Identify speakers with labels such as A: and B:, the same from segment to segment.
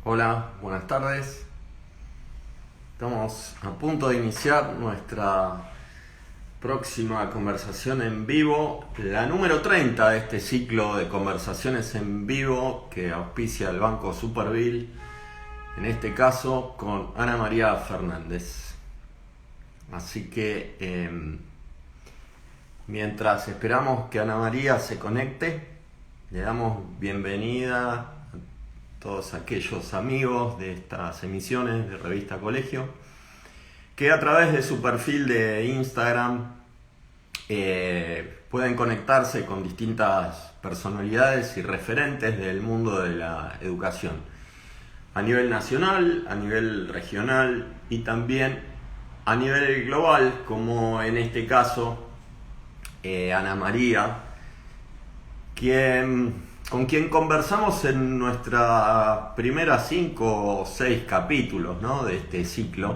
A: Hola, buenas tardes. Estamos a punto de iniciar nuestra próxima conversación en vivo, la número 30 de este ciclo de conversaciones en vivo que auspicia el Banco Superville, en este caso con Ana María Fernández. Así que mientras esperamos que Ana María se conecte, le damos bienvenida a todos aquellos amigos de estas emisiones de Revista Colegio que a través de su perfil de Instagram pueden conectarse con distintas personalidades y referentes del mundo de la educación a nivel nacional, a nivel regional y también a nivel global, como en este caso Ana María, con quien conversamos en nuestras primeras 5 o 6 capítulos, ¿no?, de este ciclo.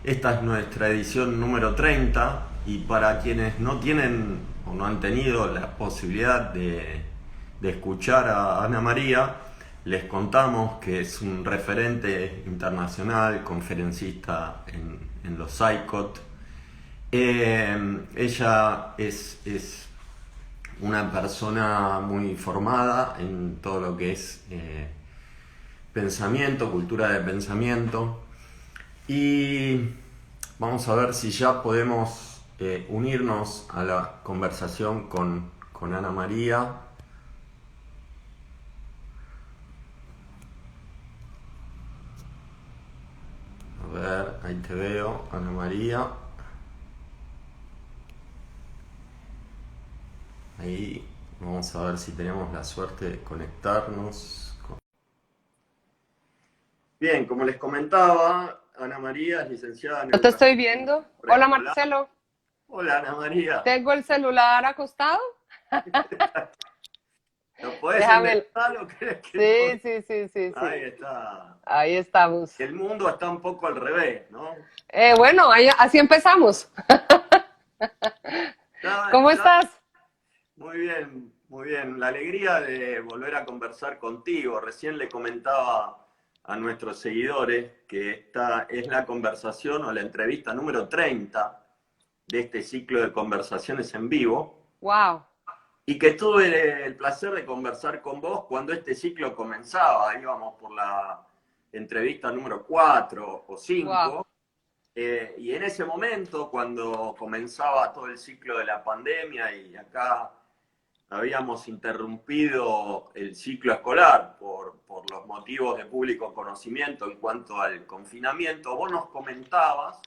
A: Esta es nuestra edición número 30 y para quienes no tienen o no han tenido la posibilidad de escuchar a Ana María, les contamos que es un referente internacional, conferencista en los ICOT. Ella es una persona muy formada en todo lo que es pensamiento, cultura de pensamiento, y vamos a ver si ya podemos unirnos a la conversación con Ana María. A ver, ahí te veo, Ana María. Ahí vamos a ver si tenemos la suerte de conectarnos. Bien, como les comentaba, Ana María es licenciada en
B: No te
A: educación
B: estoy viendo. Hola
A: preescolar.
B: Marcelo,
A: Hola Ana María,
B: tengo el celular acostado.
A: ¿lo podés
B: Déjame.
A: enderezar o crees que no?
B: Sí, sí, sí, sí,
A: Ahí
B: sí.
A: está.
B: Ahí estamos.
A: El mundo está un poco al revés, ¿no?
B: Bueno, así empezamos. ¿Cómo
A: Ya,
B: estás?
A: muy bien, muy bien. La alegría de volver a conversar contigo. Recién le comentaba a nuestros seguidores que esta es la conversación o la entrevista número 30 de este ciclo de conversaciones en vivo
B: Wow,
A: y que tuve el placer de conversar con vos cuando este ciclo comenzaba. Íbamos por la entrevista número 4 o
B: wow.
A: 5. Y en ese momento, cuando comenzaba todo el ciclo de la pandemia y acá habíamos interrumpido el ciclo escolar por los motivos de público conocimiento en cuanto al confinamiento, vos nos comentabas,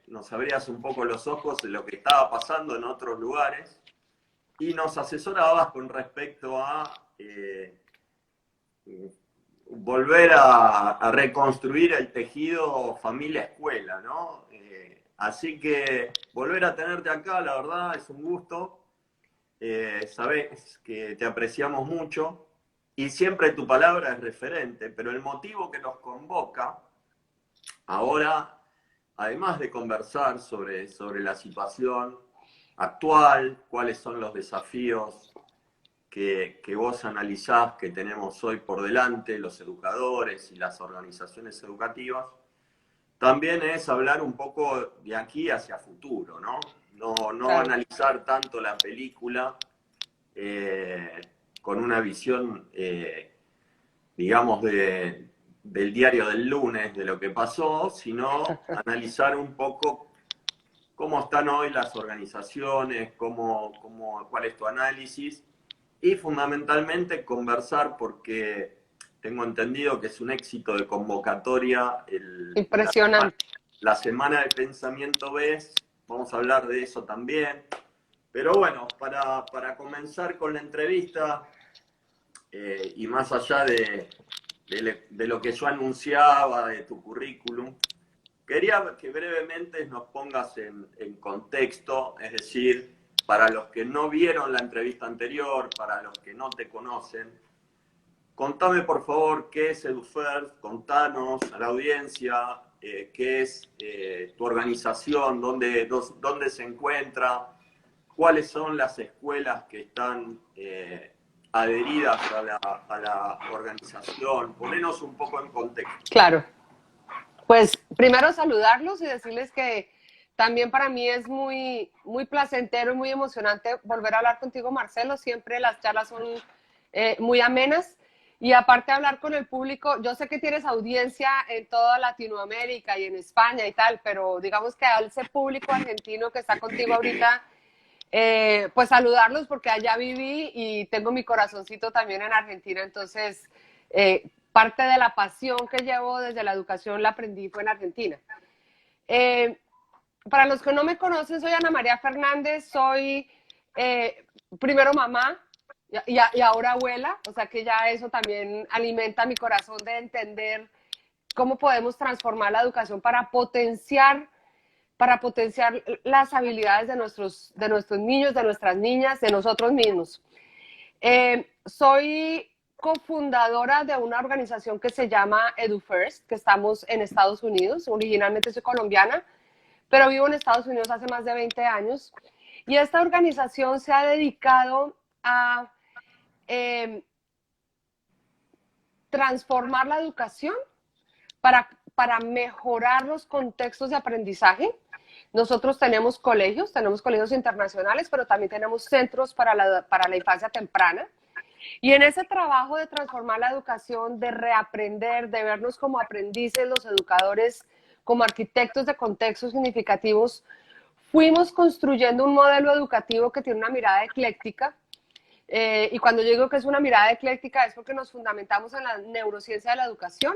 A: nos abrías un poco los ojos de lo que estaba pasando en otros lugares y nos asesorabas con respecto a volver a reconstruir el tejido familia-escuela, ¿no? Así que volver a tenerte acá, la verdad, es un gusto. Sabes que te apreciamos mucho y siempre tu palabra es referente, pero el motivo que nos convoca ahora, además de conversar sobre la situación actual, cuáles son los desafíos que vos analizás que tenemos hoy por delante, los educadores y las organizaciones educativas, también es hablar un poco de aquí hacia futuro, ¿no? No
B: Claro.
A: analizar tanto la película eh, con una visión, digamos, del diario del lunes, de lo que pasó, sino analizar un poco cómo están hoy las organizaciones, cuál es tu análisis y fundamentalmente conversar porque tengo entendido que es un éxito de convocatoria
B: Impresionante.
A: la semana de pensamiento BES, vamos a hablar de eso también. Pero bueno, para comenzar con la entrevista, y más allá de lo que yo anunciaba, de tu currículum, quería que brevemente nos pongas en contexto, es decir, para los que no vieron la entrevista anterior, para los que no te conocen, contame por favor qué es EduFirst, contanos a la audiencia qué es tu organización, dónde se encuentra, cuáles son las escuelas que están adheridas a la organización. Ponenos un poco en contexto.
B: Claro. Pues primero saludarlos y decirles que también para mí es muy, muy placentero y muy emocionante volver a hablar contigo, Marcelo. Siempre las charlas son muy amenas. Y aparte de hablar con el público, yo sé que tienes audiencia en toda Latinoamérica y en España y tal, pero digamos que a ese público argentino que está contigo ahorita, pues saludarlos porque allá viví y tengo mi corazoncito también en Argentina. Entonces, parte de la pasión que llevo desde la educación la aprendí fue en Argentina. Eh, para los que no me conocen, soy Ana María Fernández, soy primero mamá y ahora abuela, o sea que ya eso también alimenta mi corazón de entender cómo podemos transformar la educación para potenciar las habilidades de nuestros niños, de nuestras niñas, de nosotros mismos. Soy cofundadora de una organización que se llama EduFirst, que estamos en Estados Unidos. Originalmente soy colombiana, pero vivo en Estados Unidos hace más de 20 años. Y esta organización se ha dedicado a transformar la educación para mejorar los contextos de aprendizaje. Nosotros tenemos colegios internacionales, pero también tenemos centros para la infancia temprana. Y en ese trabajo de transformar la educación, de reaprender, de vernos como aprendices, los educadores, como arquitectos de contextos significativos, fuimos construyendo un modelo educativo que tiene una mirada ecléctica. Y cuando yo digo que es una mirada ecléctica es porque nos fundamentamos en la neurociencia de la educación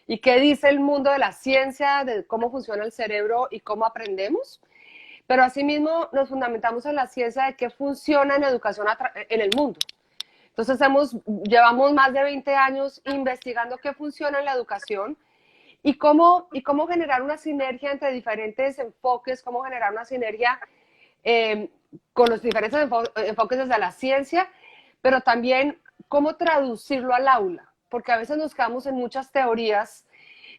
B: y qué dice el mundo de la ciencia, de cómo funciona el cerebro y cómo aprendemos. Pero asimismo nos fundamentamos en la ciencia de qué funciona en educación en el mundo. Entonces llevamos más de 20 años investigando qué funciona en la educación y cómo generar una sinergia entre diferentes enfoques, cómo generar una sinergia con los diferentes enfoques desde la ciencia, pero también cómo traducirlo al aula, porque a veces nos quedamos en muchas teorías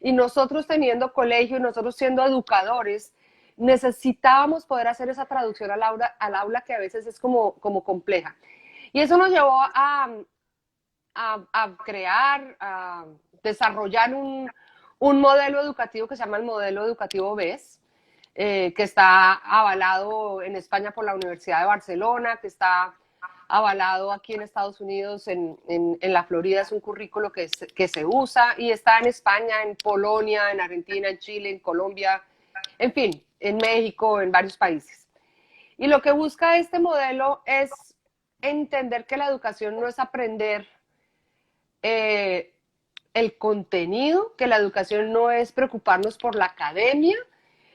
B: y nosotros teniendo colegio y nosotros siendo educadores, necesitábamos poder hacer esa traducción al aula que a veces es como compleja. Y eso nos llevó a crear, a desarrollar un modelo educativo que se llama el modelo educativo BES, que está avalado en España por la Universidad de Barcelona, que está avalado aquí en Estados Unidos, en la Florida es un currículo que se usa y está en España, en Polonia, en Argentina, en Chile, en Colombia, en fin, en México, en varios países. Y lo que busca este modelo es entender que la educación no es aprender el contenido, que la educación no es preocuparnos por la academia,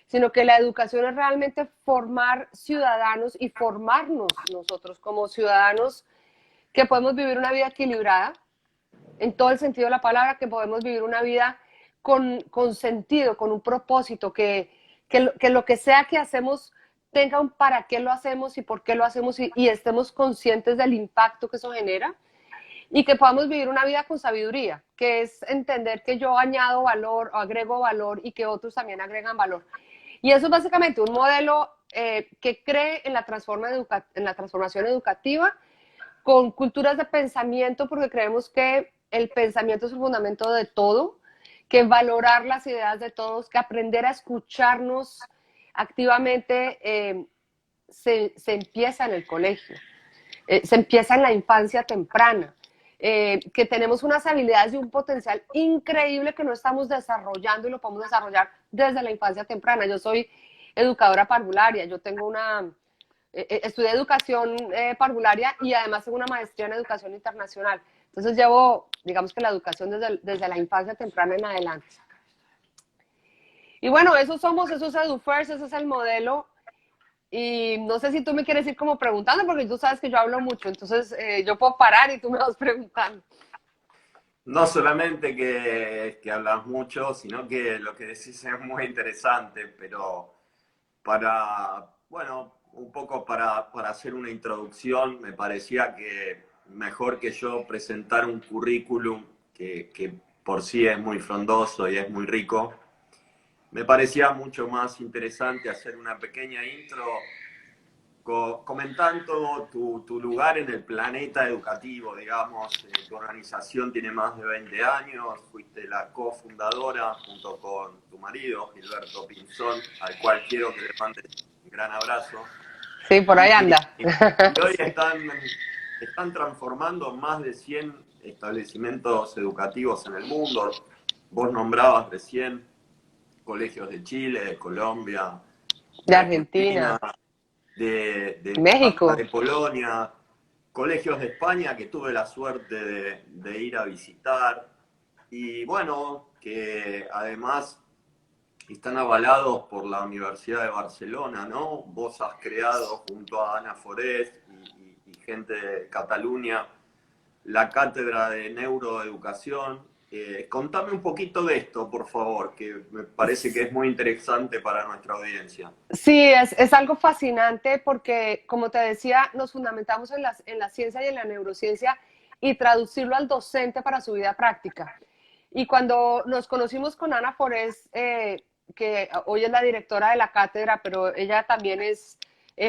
B: sino que la educación es realmente formar ciudadanos y formarnos nosotros como ciudadanos que podemos vivir una vida equilibrada, en todo el sentido de la palabra, que podemos vivir una vida con sentido, con un propósito, que lo que sea que hacemos tenga un para qué lo hacemos y por qué lo hacemos y estemos conscientes del impacto que eso genera y que podamos vivir una vida con sabiduría, que es entender que yo añado valor o agrego valor y que otros también agregan valor. Y eso es básicamente un modelo que cree en la transformación educativa con culturas de pensamiento, porque creemos que el pensamiento es el fundamento de todo, que valorar las ideas de todos, que aprender a escucharnos activamente se empieza en el colegio, se empieza en la infancia temprana, que tenemos unas habilidades y un potencial increíble que no estamos desarrollando y lo podemos desarrollar desde la infancia temprana. Yo soy educadora parvularia, yo tengo estudié educación parvularia y además tengo una maestría en educación internacional. Entonces llevo, digamos que la educación desde la infancia temprana en adelante. Y bueno, eso es EduFirst, ese es el modelo. Y no sé si tú me quieres ir como preguntando, porque tú sabes que yo hablo mucho, entonces yo puedo parar y tú me vas preguntando.
A: No solamente que hablas mucho, sino que lo que decís es muy interesante, pero bueno, un poco para hacer una introducción, me parecía que mejor que yo presentar un currículum que por sí es muy frondoso y es muy rico, me parecía mucho más interesante hacer una pequeña intro comentando tu lugar en el planeta educativo, digamos. Tu organización tiene más de 20 años, fuiste la cofundadora junto con tu marido, Gilberto Pinzón, al cual quiero que le mandes un gran abrazo.
B: Sí, por ahí anda.
A: Y hoy están transformando más de 100 establecimientos educativos en el mundo. Vos nombrabas recién colegios de Chile, de Colombia,
B: De
A: de
B: Argentina,
A: Argentina,
B: México.
A: de Polonia, colegios de España que tuve la suerte de ir a visitar. Y bueno, que además están avalados por la Universidad de Barcelona, ¿no? Vos has creado junto a Ana Forés y gente de Cataluña la cátedra de neuroeducación. Contame un poquito de esto, por favor, que me parece que es muy interesante para nuestra audiencia.
B: Sí, es algo fascinante porque, como te decía, nos fundamentamos en la ciencia y en la neurociencia y traducirlo al docente para su vida práctica. Y cuando nos conocimos con Ana Forés, que hoy es la directora de la cátedra, pero ella también es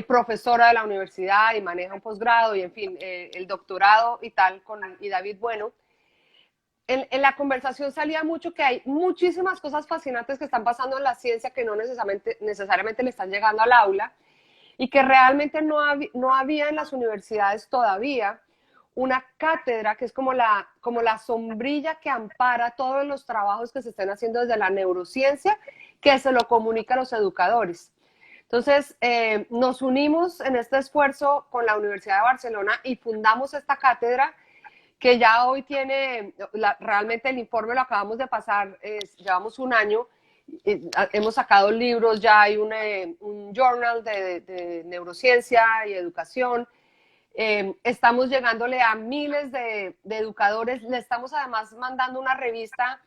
B: profesora de la universidad y maneja un posgrado y, en fin, el doctorado y tal, y David Bueno, en la conversación salía mucho que hay muchísimas cosas fascinantes que están pasando en la ciencia que no necesariamente le están llegando al aula y que realmente no había en las universidades todavía una cátedra que es como la sombrilla que ampara todos los trabajos que se estén haciendo desde la neurociencia, que se lo comunica a los educadores. Entonces, nos unimos en este esfuerzo con la Universidad de Barcelona y fundamos esta cátedra que ya hoy tiene, realmente el informe lo acabamos de pasar, llevamos un año, hemos sacado libros, ya hay un journal de neurociencia y educación, estamos llegándole a miles de educadores, le estamos además mandando una revista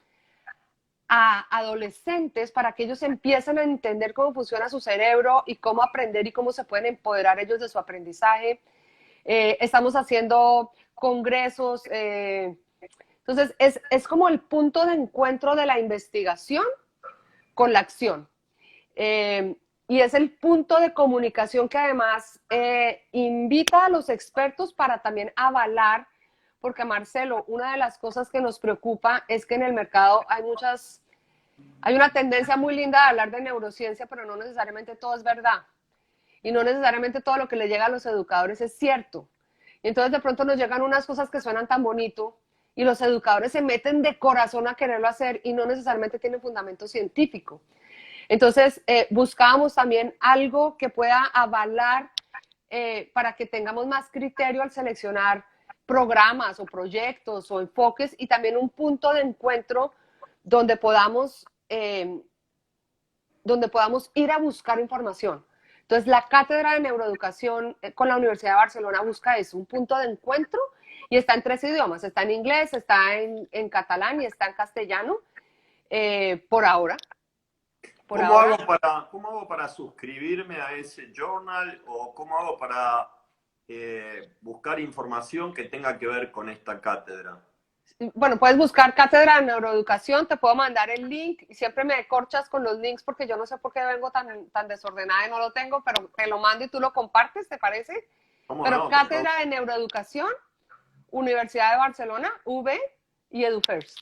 B: a adolescentes para que ellos empiecen a entender cómo funciona su cerebro y cómo aprender y cómo se pueden empoderar ellos de su aprendizaje. Estamos haciendo congresos, entonces es como el punto de encuentro de la investigación con la acción. Y es el punto de comunicación que además invita a los expertos para también avalar, porque Marcelo, una de las cosas que nos preocupa es que en el mercado hay una tendencia muy linda de hablar de neurociencia, pero no necesariamente todo es verdad. Y no necesariamente todo lo que le llega a los educadores es cierto. Y entonces de pronto nos llegan unas cosas que suenan tan bonito y los educadores se meten de corazón a quererlo hacer y no necesariamente tienen fundamento científico. Entonces buscábamos también algo que pueda avalar para que tengamos más criterio al seleccionar programas o proyectos o enfoques y también un punto de encuentro donde podamos ir a buscar información. Entonces, la Cátedra de Neuroeducación con la Universidad de Barcelona busca eso, un punto de encuentro, y está en 3 idiomas, está en inglés, está en catalán y está en castellano, por ahora.
A: ¿Cómo hago para suscribirme a ese journal o cómo hago para buscar información que tenga que ver con esta cátedra?
B: Bueno, puedes buscar Cátedra de Neuroeducación, te puedo mandar el link, y siempre me corchas con los links porque yo no sé por qué vengo tan desordenada y no lo tengo, pero te lo mando y tú lo compartes, ¿te parece? Pero
A: No,
B: Cátedra de Neuroeducación, Universidad de Barcelona, V y EduFirst.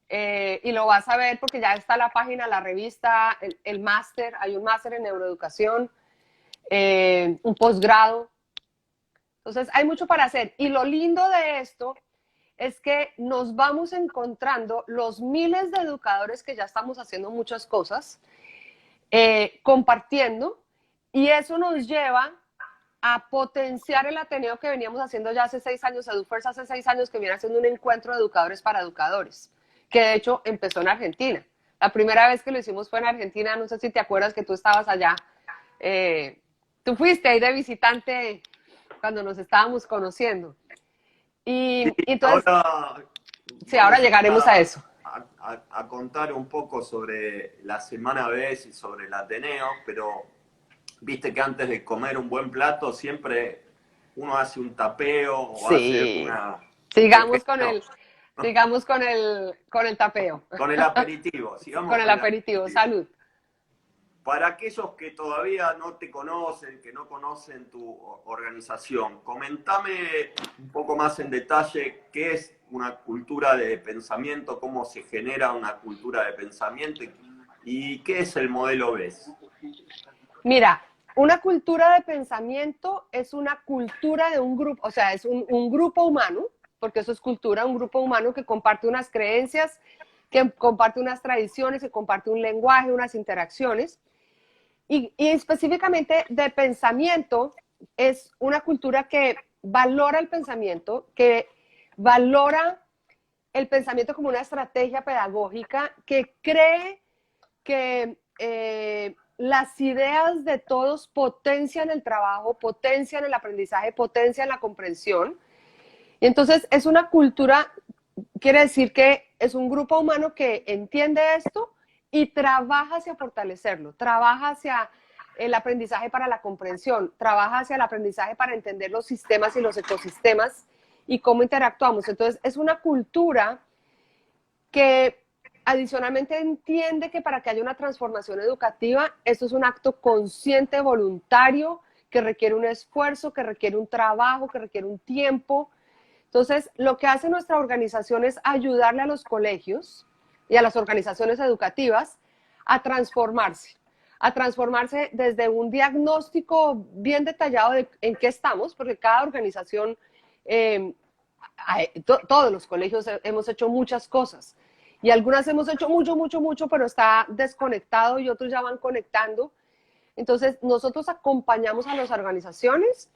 B: Y lo vas a ver porque ya está la página, la revista, el máster, hay un máster en neuroeducación, un posgrado. Entonces hay mucho para hacer. Y lo lindo de esto es que nos vamos encontrando los miles de educadores que ya estamos haciendo muchas cosas, compartiendo, y eso nos lleva a potenciar el Ateneo que veníamos haciendo ya hace 6 años, EduFirst hace 6 años que viene haciendo un encuentro de educadores para educadores, que de hecho empezó en Argentina. La primera vez que lo hicimos fue en Argentina, no sé si te acuerdas que tú estabas allá, tú fuiste ahí de visitante cuando nos estábamos conociendo. Y entonces, ahora llegaremos a eso.
A: A contar un poco sobre la Semana BES y sobre el Ateneo, pero viste que antes de comer un buen plato siempre uno hace un tapeo o hace una...
B: Sigamos con el tapeo.
A: Con el aperitivo.
B: Con el aperitivo, salud.
A: para aquellos que todavía no te conocen, que no conocen tu organización, comentame un poco más en detalle qué es una cultura de pensamiento, cómo se genera una cultura de pensamiento y qué es el modelo BES.
B: Mira, una cultura de pensamiento es una cultura de un grupo, o sea, es un grupo humano, porque eso es cultura, un grupo humano que comparte unas creencias, que comparte unas tradiciones, que comparte un lenguaje, unas interacciones. Y específicamente de pensamiento, es una cultura que valora el pensamiento, que valora el pensamiento como una estrategia pedagógica, que cree que las ideas de todos potencian el trabajo, potencian el aprendizaje, potencian la comprensión. Y entonces es una cultura, quiere decir que es un grupo humano que entiende esto y trabaja hacia fortalecerlo, trabaja hacia el aprendizaje para la comprensión, trabaja hacia el aprendizaje para entender los sistemas y los ecosistemas y cómo interactuamos. Entonces es una cultura que adicionalmente entiende que para que haya una transformación educativa, esto es un acto consciente, voluntario, que requiere un esfuerzo, que requiere un trabajo, que requiere un tiempo. Entonces, lo que hace nuestra organización es ayudarle a los colegios y a las organizaciones educativas a transformarse desde un diagnóstico bien detallado de en qué estamos, porque cada organización, todos los colegios hemos hecho muchas cosas y algunas hemos hecho mucho, pero está desconectado y otros ya van conectando. Entonces, nosotros acompañamos a las organizaciones,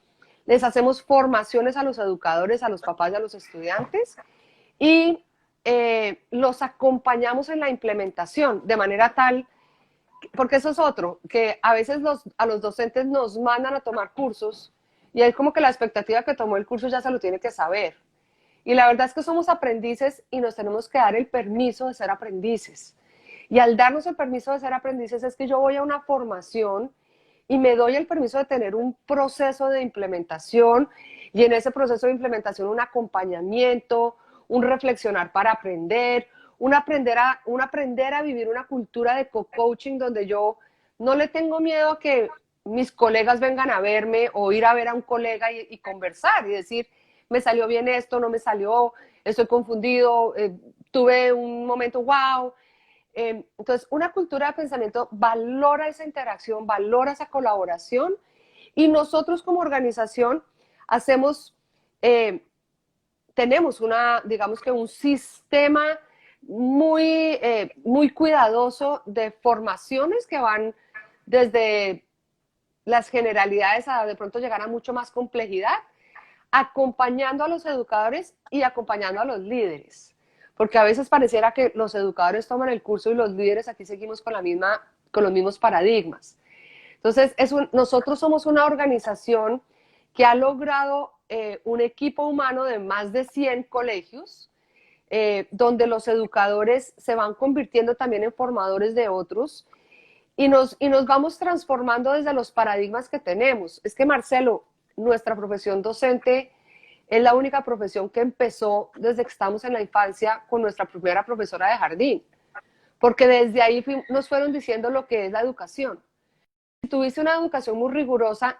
B: les hacemos formaciones a los educadores, a los papás y a los estudiantes y los acompañamos en la implementación de manera tal, porque eso es otro, que a veces a los docentes nos mandan a tomar cursos y es como que la expectativa que tomó el curso ya se lo tiene que saber. Y la verdad es que somos aprendices y nos tenemos que dar el permiso de ser aprendices. Y al darnos el permiso de ser aprendices es que yo voy a una formación y me doy el permiso de tener un proceso de implementación y en ese proceso de implementación un acompañamiento, un reflexionar para aprender, un aprender a vivir una cultura de co-coaching donde yo no le tengo miedo a que mis colegas vengan a verme o ir a ver a un colega y conversar y decir, me salió bien esto, no me salió, estoy confundido, tuve un momento wow. Entonces, una cultura de pensamiento valora esa interacción, valora esa colaboración y nosotros como organización hacemos, tenemos digamos que un sistema muy cuidadoso de formaciones que van desde las generalidades a de pronto llegar a mucho más complejidad, acompañando a los educadores y acompañando a los líderes. Porque a veces pareciera que los educadores toman el curso y los líderes aquí seguimos con los mismos paradigmas. Entonces, nosotros somos una organización que ha logrado un equipo humano de más de 100 colegios, donde los educadores se van convirtiendo también en formadores de otros y nos vamos transformando desde los paradigmas que tenemos. Es que, Marcelo, nuestra profesión docente es la única profesión que empezó desde que estamos en la infancia con nuestra primera profesora de jardín, porque desde ahí nos fueron diciendo lo que es la educación. Si tuviste una educación muy rigurosa,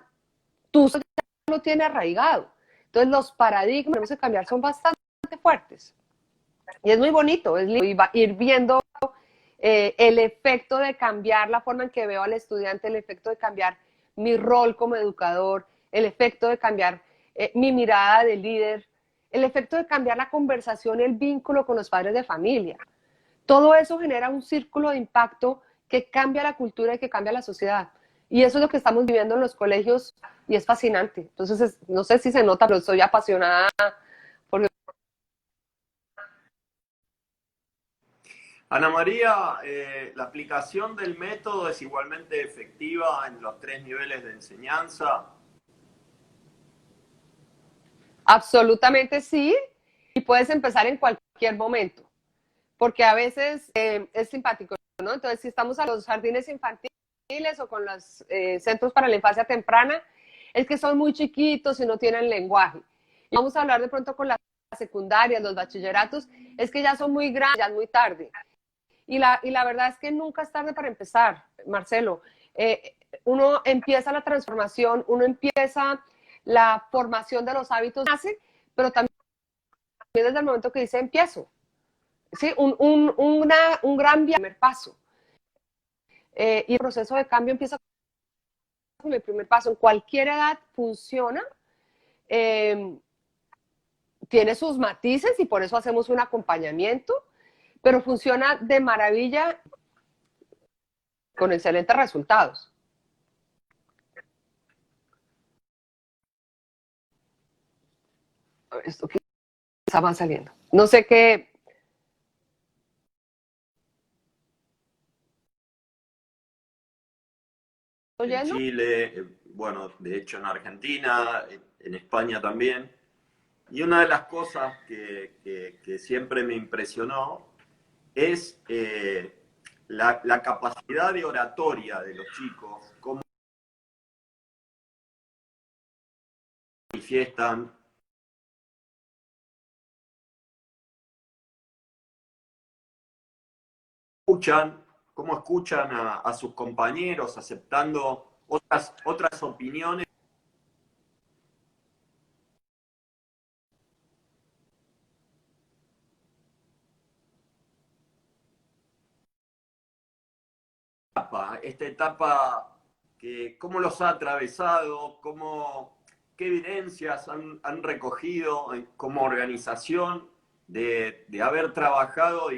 B: tú ya lo tienes arraigado. Entonces los paradigmas que tenemos que cambiar son bastante fuertes. Y es muy bonito, es lindo ir viendo el efecto de cambiar la forma en que veo al estudiante, el efecto de cambiar mi rol como educador, el efecto de cambiar mi mirada de líder, el efecto de cambiar la conversación y el vínculo con los padres de familia. Todo eso genera un círculo de impacto que cambia la cultura y que cambia la sociedad. Y eso es lo que estamos viviendo en los colegios y es fascinante. Entonces, no sé si se nota, pero estoy apasionada porque...
A: Ana María, ¿la aplicación del método es igualmente efectiva en los 3 niveles de enseñanza?
B: Absolutamente sí, y puedes empezar en cualquier momento, porque a veces es simpático, ¿no? Entonces, si estamos a los jardines infantiles o con los centros para la infancia temprana, es que son muy chiquitos y no tienen lenguaje. Y vamos a hablar de pronto con las secundarias, los bachilleratos, es que ya son muy grandes, ya es muy tarde. Y la verdad es que nunca es tarde para empezar, Marcelo. uno empieza la transformación, uno empieza la formación de los hábitos, pero también desde el momento que dice empiezo. ¿Sí? Un gran primer paso. Y el proceso de cambio empieza con el primer paso. En cualquier edad funciona. Tiene sus matices y por eso hacemos un acompañamiento, pero funciona de maravilla con excelentes resultados. Esto que está saliendo. No sé qué.
A: En Chile, bueno, de hecho en Argentina, en España también. Y una de las cosas que siempre me impresionó es la capacidad de oratoria de los chicos, cómo manifiestan, cómo escuchan a sus compañeros, aceptando otras opiniones. Esta etapa, cómo los ha atravesado, qué evidencias han recogido como organización de haber trabajado.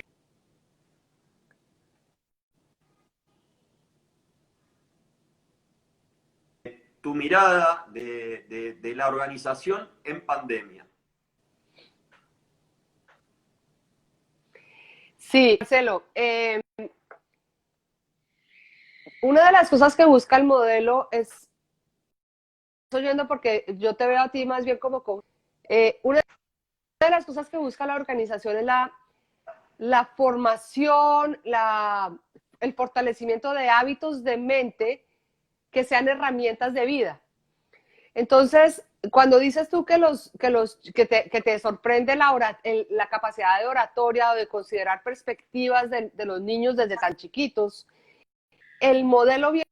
A: Tu mirada de la organización en pandemia.
B: Sí, Marcelo. Una de las cosas que busca el modelo es, estoy oyendo porque yo te veo a ti más bien como una de las cosas que busca la organización es la formación, el fortalecimiento de hábitos de mente que sean herramientas de vida. Entonces, cuando dices tú que te sorprende la capacidad de oratoria o de considerar perspectivas de los niños desde tan chiquitos, el modelo viene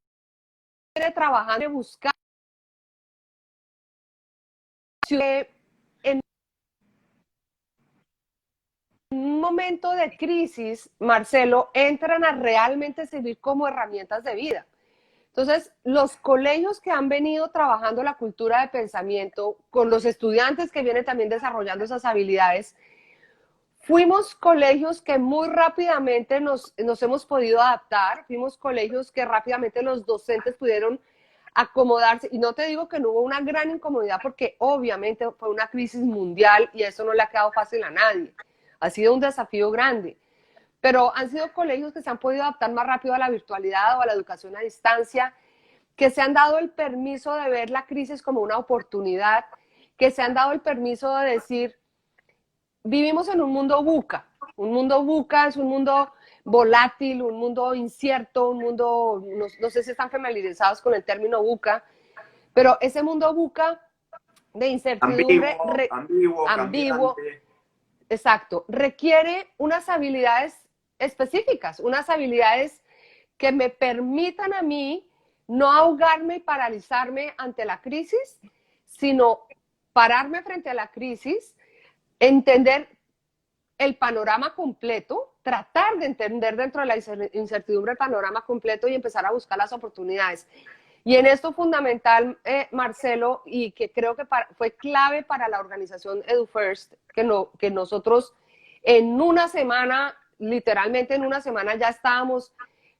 B: trabajando en buscar en un momento de crisis, Marcelo, entran a realmente servir como herramientas de vida. Entonces, los colegios que han venido trabajando la cultura de pensamiento, con los estudiantes que vienen también desarrollando esas habilidades, fuimos colegios que muy rápidamente nos hemos podido adaptar, fuimos colegios que rápidamente los docentes pudieron acomodarse, y no te digo que no hubo una gran incomodidad, porque obviamente fue una crisis mundial y eso no le ha quedado fácil a nadie, ha sido un desafío grande, pero han sido colegios que se han podido adaptar más rápido a la virtualidad o a la educación a distancia, que se han dado el permiso de ver la crisis como una oportunidad, que se han dado el permiso de decir, vivimos en un mundo VUCA es un mundo volátil, un mundo incierto, un mundo, no sé si están familiarizados con el término VUCA, pero ese mundo VUCA de incertidumbre ambiguo, exacto, requiere unas habilidades específicas, unas habilidades que me permitan a mí no ahogarme y paralizarme ante la crisis, sino pararme frente a la crisis, entender el panorama completo, tratar de entender dentro de la incertidumbre el panorama completo y empezar a buscar las oportunidades. Y en esto fundamental, Marcelo, y que creo que fue clave para la organización EduFirst, que nosotros en una semana, literalmente en una semana, ya estábamos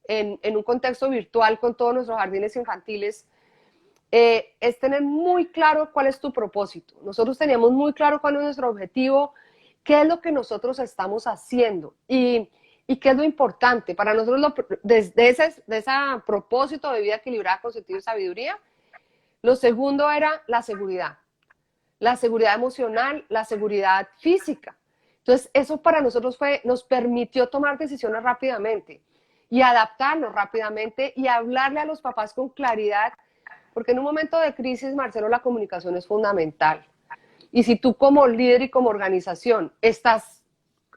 B: en un contexto virtual con todos nuestros jardines infantiles, es tener muy claro cuál es tu propósito. Nosotros teníamos muy claro cuál es nuestro objetivo, qué es lo que nosotros estamos haciendo y qué es lo importante. Para nosotros, desde ese propósito de vida equilibrada con sentido y sabiduría, lo segundo era la seguridad emocional, la seguridad física. Entonces, eso para nosotros nos permitió tomar decisiones rápidamente y adaptarnos rápidamente y hablarle a los papás con claridad, porque en un momento de crisis, Marcelo, la comunicación es fundamental. Y si tú como líder y como organización estás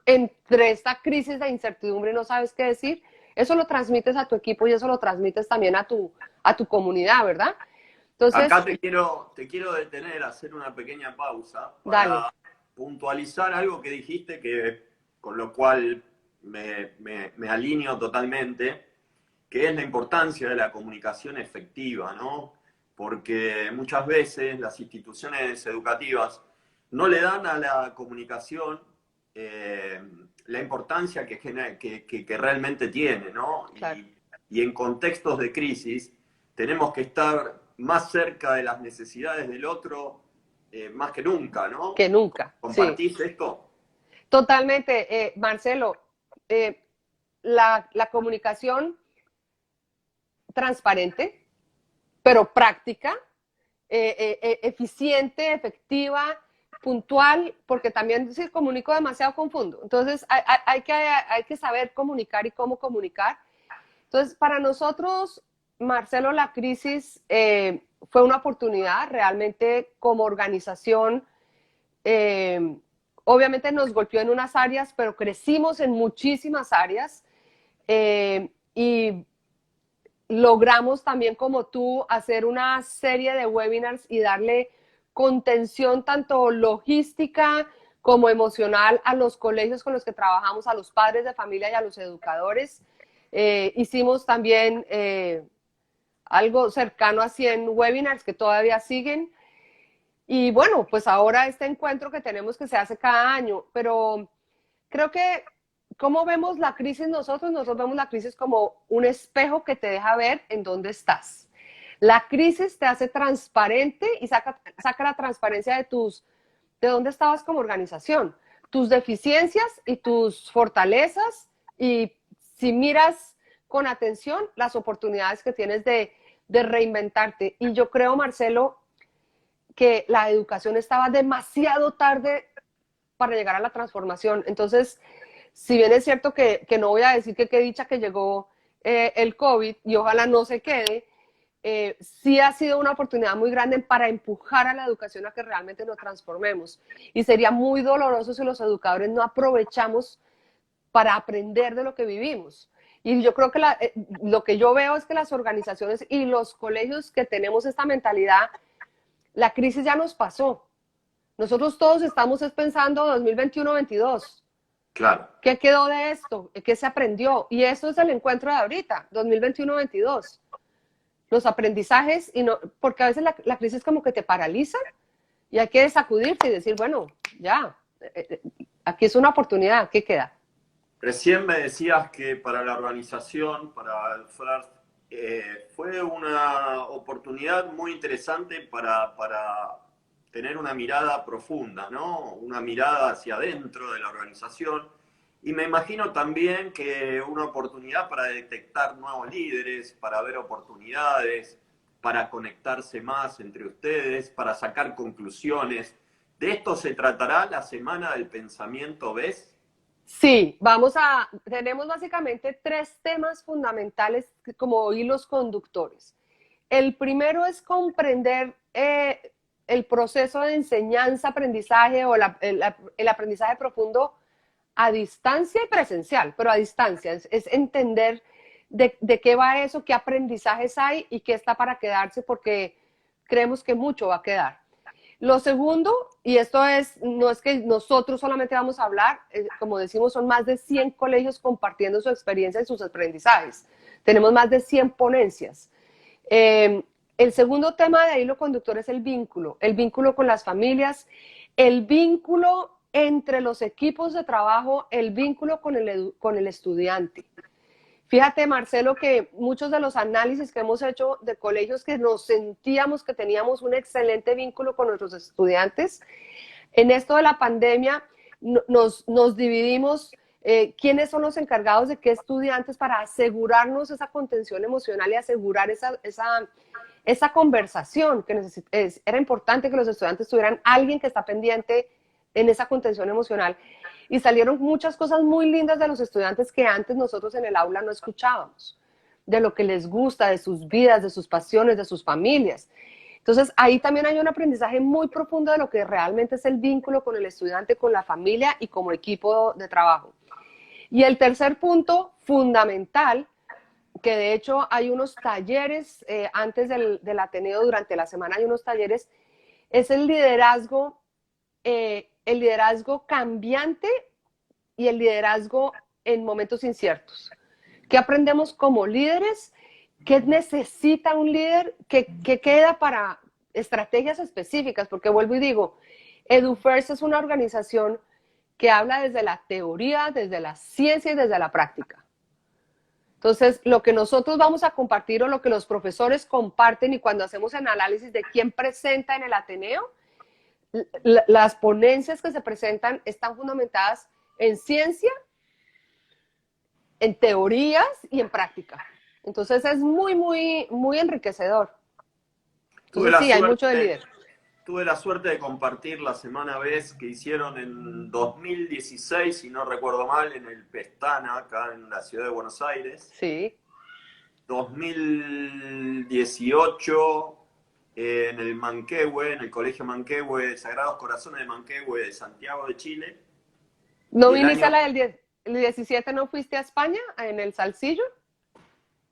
B: entre esta crisis de incertidumbre y no sabes qué decir, eso lo transmites a tu equipo y eso lo transmites también a tu comunidad, ¿verdad? Entonces,
A: Acá te quiero detener, hacer una pequeña pausa
B: dale.
A: para puntualizar algo que dijiste, con lo cual me alineo totalmente, que es la importancia de la comunicación efectiva, ¿no? Porque muchas veces las instituciones educativas no le dan a la comunicación la importancia que realmente tiene, ¿no?
B: Claro.
A: Y en contextos de crisis tenemos que estar más cerca de las necesidades del otro más que nunca, ¿no?
B: Que nunca, sí.
A: ¿Compartís esto?
B: Totalmente, Marcelo. La comunicación transparente, pero práctica, eficiente, efectiva, puntual, porque también si comunico demasiado confundo. Entonces hay que saber comunicar y cómo comunicar. Entonces, para nosotros, Marcelo, la crisis fue una oportunidad realmente como organización. Eh, Obviamente nos golpeó en unas áreas, pero crecimos en muchísimas áreas y logramos también, como tú, hacer una serie de webinars y darle contención tanto logística como emocional a los colegios con los que trabajamos, a los padres de familia y a los educadores. Hicimos también algo cercano a 100 webinars que todavía siguen. Y bueno, pues ahora este encuentro que tenemos que se hace cada año, pero creo que ¿cómo vemos la crisis nosotros? Nosotros vemos la crisis como un espejo que te deja ver en dónde estás. La crisis te hace transparente y saca la transparencia de dónde estabas como organización, tus deficiencias y tus fortalezas, y si miras con atención las oportunidades que tienes de reinventarte. Y yo creo, Marcelo, que la educación estaba demasiado tarde para llegar a la transformación. Entonces, si bien es cierto que no voy a decir que qué dicha que llegó el COVID y ojalá no se quede, sí ha sido una oportunidad muy grande para empujar a la educación a que realmente nos transformemos. Y sería muy doloroso si los educadores no aprovechamos para aprender de lo que vivimos. Y yo creo que lo que yo veo es que las organizaciones y los colegios que tenemos esta mentalidad, la crisis ya nos pasó. Nosotros todos estamos pensando 2021-22.
A: Claro.
B: ¿Qué quedó de esto? ¿Qué se aprendió? Y eso es el encuentro de ahorita, 2021-22. Los aprendizajes, y no, porque a veces la crisis como que te paraliza y hay que sacudirte y decir, bueno, ya, aquí es una oportunidad, ¿qué queda?
A: Recién me decías que para la organización, para el FIRST, fue una oportunidad muy interesante para tener una mirada profunda, ¿no? Una mirada hacia adentro de la organización. Y me imagino también que una oportunidad para detectar nuevos líderes, para ver oportunidades, para conectarse más entre ustedes, para sacar conclusiones. ¿De esto se tratará la Semana del Pensamiento BES?
B: Sí, tenemos básicamente tres temas fundamentales como hilos conductores. El primero es comprender el proceso de enseñanza-aprendizaje o el aprendizaje profundo a distancia y presencial, pero a distancia. Es entender de qué va eso, qué aprendizajes hay y qué está para quedarse, porque creemos que mucho va a quedar. Lo segundo, y no es que nosotros solamente vamos a hablar, como decimos, son más de 100 colegios compartiendo su experiencia y sus aprendizajes. Tenemos más de 100 ponencias. El segundo tema de hilo conductor es el vínculo con las familias, el vínculo entre los equipos de trabajo, el vínculo con el estudiante. Fíjate, Marcelo, que muchos de los análisis que hemos hecho de colegios que nos sentíamos que teníamos un excelente vínculo con nuestros estudiantes, en esto de la pandemia nos dividimos quiénes son los encargados de qué estudiantes para asegurarnos esa contención emocional y asegurar esa conversación que era importante que los estudiantes tuvieran alguien que está pendiente en esa contención emocional. Y salieron muchas cosas muy lindas de los estudiantes que antes nosotros en el aula no escuchábamos, de lo que les gusta, de sus vidas, de sus pasiones, de sus familias. Entonces, ahí también hay un aprendizaje muy profundo de lo que realmente es el vínculo con el estudiante, con la familia y como equipo de trabajo. Y el tercer punto fundamental, que de hecho hay unos talleres antes del Ateneo, durante la semana hay unos talleres, es el liderazgo cambiante y el liderazgo en momentos inciertos. ¿Qué aprendemos como líderes? ¿Qué necesita un líder? ¿Qué queda para estrategias específicas? Porque vuelvo y digo, EduFirst es una organización que habla desde la teoría, desde la ciencia y desde la práctica. Entonces, lo que nosotros vamos a compartir o lo que los profesores comparten y cuando hacemos el análisis de quién presenta en el Ateneo, las ponencias que se presentan están fundamentadas en ciencia, en teorías y en práctica. Entonces es muy enriquecedor. Entonces sí, hay mucho de líder.
A: Tuve la suerte de compartir la semana vez que hicieron en 2016, si no recuerdo mal, en el Pestana, acá en la ciudad de Buenos Aires.
B: Sí.
A: 2018 en el Manquehue, en el Colegio Manquehue, Sagrados Corazones de Manquehue de Santiago de Chile.
B: ¿No viniste a la del 17, no fuiste a España, en el Salsillo?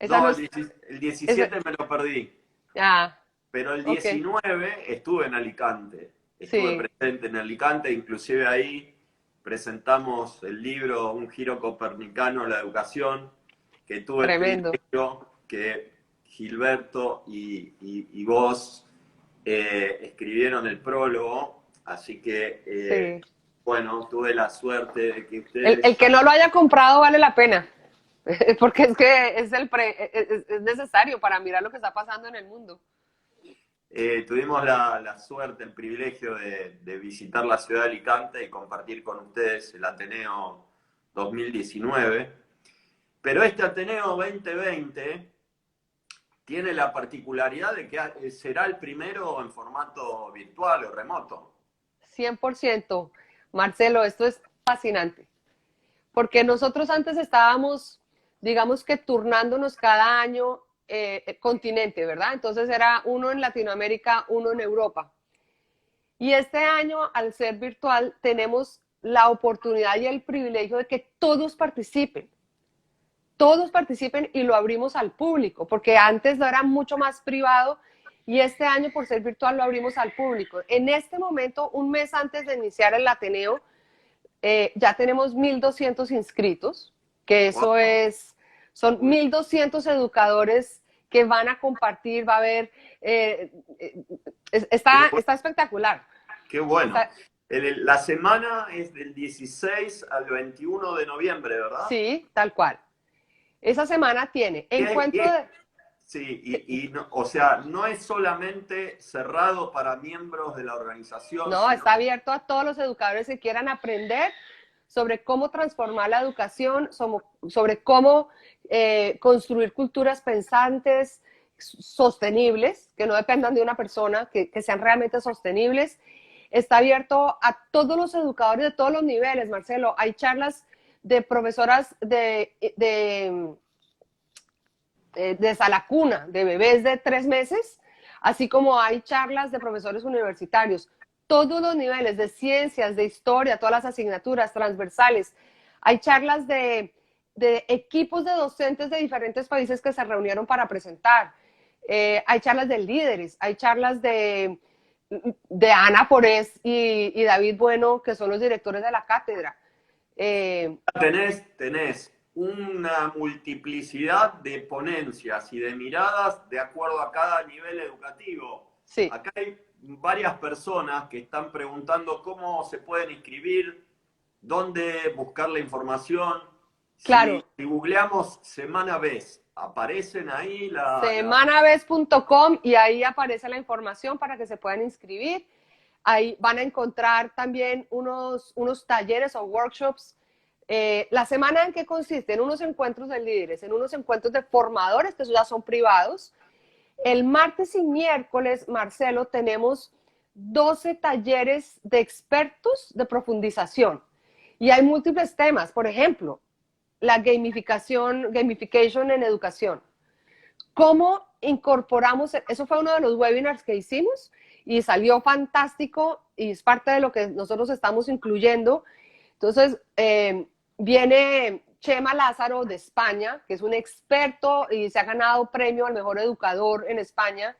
A: No, el 17 me lo perdí.
B: Ah.
A: Pero el 19 estuve en Alicante, estuve presente en Alicante, inclusive ahí presentamos el libro Un giro copernicano a la educación, que tuve el privilegio que Gilberto y vos escribieron el prólogo, así que, bueno, tuve la suerte de que ustedes...
B: El que no lo haya comprado vale la pena, porque es que es necesario para mirar lo que está pasando en el mundo.
A: Tuvimos la suerte, el privilegio de visitar la ciudad de Alicante y compartir con ustedes el Ateneo 2019. Pero este Ateneo 2020 tiene la particularidad de que será el primero en formato virtual o remoto.
B: 100%. Marcelo, esto es fascinante. Porque nosotros antes estábamos, digamos que turnándonos cada año continente, ¿verdad? Entonces era uno en Latinoamérica, uno en Europa. Y este año, al ser virtual, tenemos la oportunidad y el privilegio de que todos participen y lo abrimos al público, porque antes era mucho más privado y este año, por ser virtual, lo abrimos al público. En este momento, un mes antes de iniciar el Ateneo, ya tenemos 1.200 inscritos, que eso son 1.200 educadores que van a compartir, va a haber, está espectacular.
A: Qué bueno. La semana es del 16 al 21 de noviembre, ¿verdad?
B: Sí, tal cual. Esa semana tiene encuentro de...
A: Sí, no, o sea, no es solamente cerrado para miembros de la organización.
B: No, está abierto a todos los educadores que quieran aprender sobre cómo transformar la educación, sobre cómo construir culturas pensantes, sostenibles, que no dependan de una persona, que sean realmente sostenibles. Está abierto a todos los educadores de todos los niveles, Marcelo. Hay charlas de profesoras de sala cuna, de bebés de 3 meses, así como hay charlas de profesores universitarios. Todos los niveles de ciencias, de historia, todas las asignaturas transversales. Hay charlas de equipos de docentes de diferentes países que se reunieron para presentar. Hay charlas de líderes, hay charlas de Ana Forés y David Bueno, que son los directores de la cátedra.
A: Tenés una multiplicidad de ponencias y de miradas de acuerdo a cada nivel educativo.
B: Sí.
A: Acá hay varias personas que están preguntando cómo se pueden inscribir, dónde buscar la información.
B: Claro.
A: Si googleamos Semana Vez, aparecen ahí
B: semanaves.com y ahí aparece la información para que se puedan inscribir. Ahí van a encontrar también unos talleres o workshops. ¿La semana en qué consiste? En unos encuentros de líderes, en unos encuentros de formadores, que ya son privados. El martes y miércoles, Marcelo, tenemos 12 talleres de expertos de profundización. Y hay múltiples temas. Por ejemplo, la gamification en educación. ¿Cómo incorporamos? Eso fue uno de los webinars que hicimos y salió fantástico y es parte de lo que nosotros estamos incluyendo. Entonces, viene Chema Lázaro de España, que es un experto y se ha ganado premio al mejor educador en España,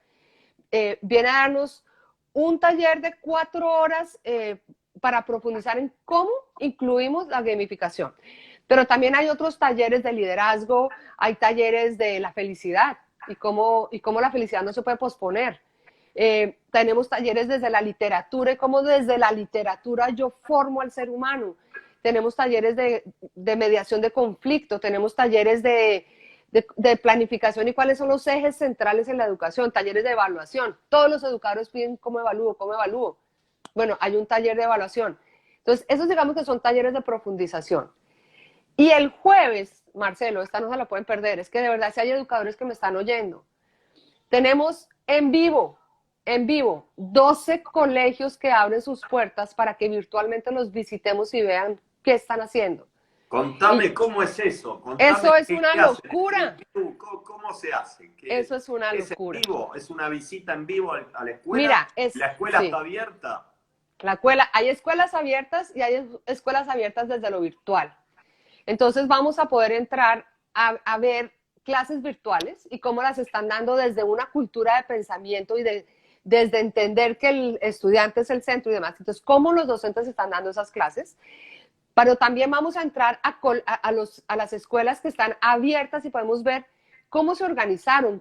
B: viene a darnos un taller de 4 horas para profundizar en cómo incluimos la gamificación. Pero también hay otros talleres de liderazgo, hay talleres de la felicidad y cómo la felicidad no se puede posponer. Tenemos talleres desde la literatura y cómo desde la literatura yo formo al ser humano. Tenemos talleres de mediación de conflicto, tenemos talleres de planificación y cuáles son los ejes centrales en la educación, talleres de evaluación. Todos los educadores piden cómo evalúo, cómo evalúo. Bueno, hay un taller de evaluación. Entonces, esos digamos que son talleres de profundización. Y el jueves, Marcelo, esta no se la pueden perder, es que de verdad si hay educadores que me están oyendo, tenemos en vivo, 12 colegios que abren sus puertas para que virtualmente los visitemos y vean qué están haciendo.
A: Contame cómo es eso. Contame
B: eso es una locura.
A: ¿Cómo se hace?
B: Eso es una
A: ¿Es
B: locura.
A: en vivo? ¿Es una visita en vivo a la escuela?
B: Mira,
A: ¿La escuela
B: sí.
A: está abierta?
B: Hay escuelas abiertas y hay escuelas abiertas desde lo virtual. Entonces vamos a poder entrar a ver clases virtuales y cómo las están dando desde una cultura de pensamiento y desde entender que el estudiante es el centro y demás. Entonces, cómo los docentes están dando esas clases. Pero también vamos a entrar a las escuelas que están abiertas y podemos ver cómo se organizaron,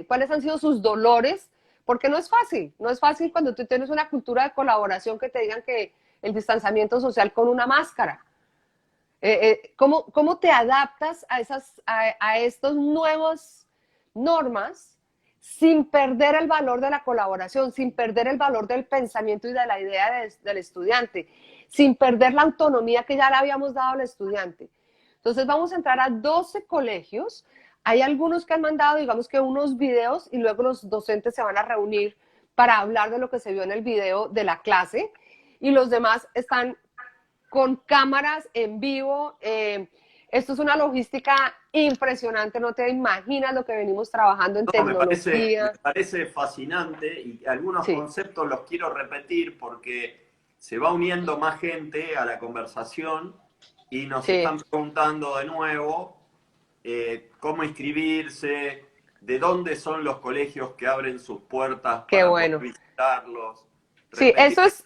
B: cuáles han sido sus dolores, porque no es fácil cuando tú tienes una cultura de colaboración que te digan que el distanciamiento social con una máscara. ¿Cómo te adaptas a estas nuevas normas sin perder el valor de la colaboración, sin perder el valor del pensamiento y de la idea del estudiante, sin perder la autonomía que ya le habíamos dado al estudiante? Entonces vamos a entrar a 12 colegios. Hay algunos que han mandado, digamos que unos videos y luego los docentes se van a reunir para hablar de lo que se vio en el video de la clase y los demás están con cámaras en vivo. Esto es una logística impresionante, no te imaginas lo que venimos trabajando en tecnología.
A: Me parece fascinante y algunos conceptos los quiero repetir porque se va uniendo más gente a la conversación y nos están preguntando de nuevo cómo inscribirse, de dónde son los colegios que abren sus puertas para poder visitarlos.
B: Sí, esto es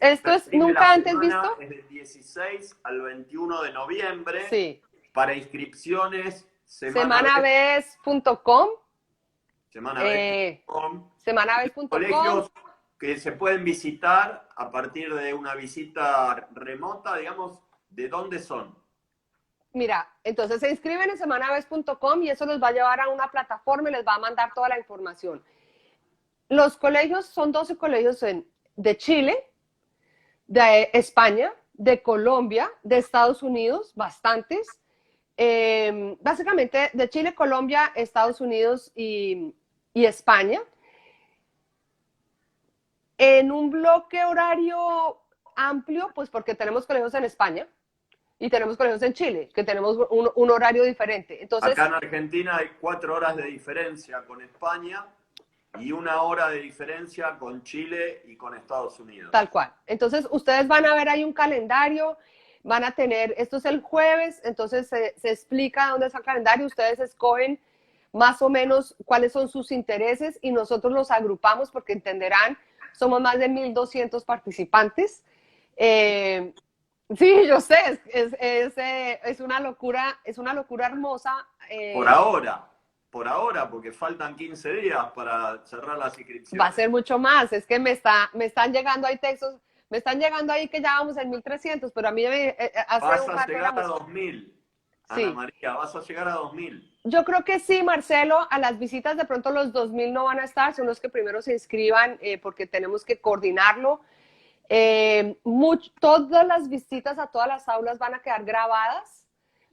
B: nunca antes visto.
A: Es del 16 al 21 de noviembre. Sí. Para inscripciones,
B: semanabes.com.
A: Semanabes.com. Colegios que se pueden visitar a partir de una visita remota, digamos, ¿de dónde son?
B: Mira, entonces se inscriben en semanabes.com y eso los va a llevar a una plataforma y les va a mandar toda la información. Los colegios son 12 colegios de Chile, de España, de Colombia, de Estados Unidos, bastantes. Básicamente de Chile, Colombia, Estados Unidos y España. En un bloque horario amplio, pues porque tenemos colegios en España y tenemos colegios en Chile, que tenemos un horario diferente. Entonces,
A: acá en Argentina hay 4 horas de diferencia con España y 1 hora de diferencia con Chile y con Estados Unidos.
B: Tal cual. Entonces, ustedes van a ver ahí un calendario, van a tener, esto es el jueves, entonces se explica dónde está el calendario, ustedes escogen más o menos cuáles son sus intereses y nosotros los agrupamos porque entenderán, somos más de 1,200 participantes. Sí, yo sé, es una locura hermosa.
A: Por ahora, porque faltan 15 días para cerrar las inscripciones.
B: Va a ser mucho más, es que me están llegando ahí textos, me están llegando ahí que ya vamos en 1,300, pero a mí
A: vas a llegar a 2,000, Ana María, vas a llegar a 2,000.
B: Yo creo que sí, Marcelo, a las visitas de pronto los 2,000 no van a estar, son los que primero se inscriban porque tenemos que coordinarlo. Todas las visitas a todas las aulas van a quedar grabadas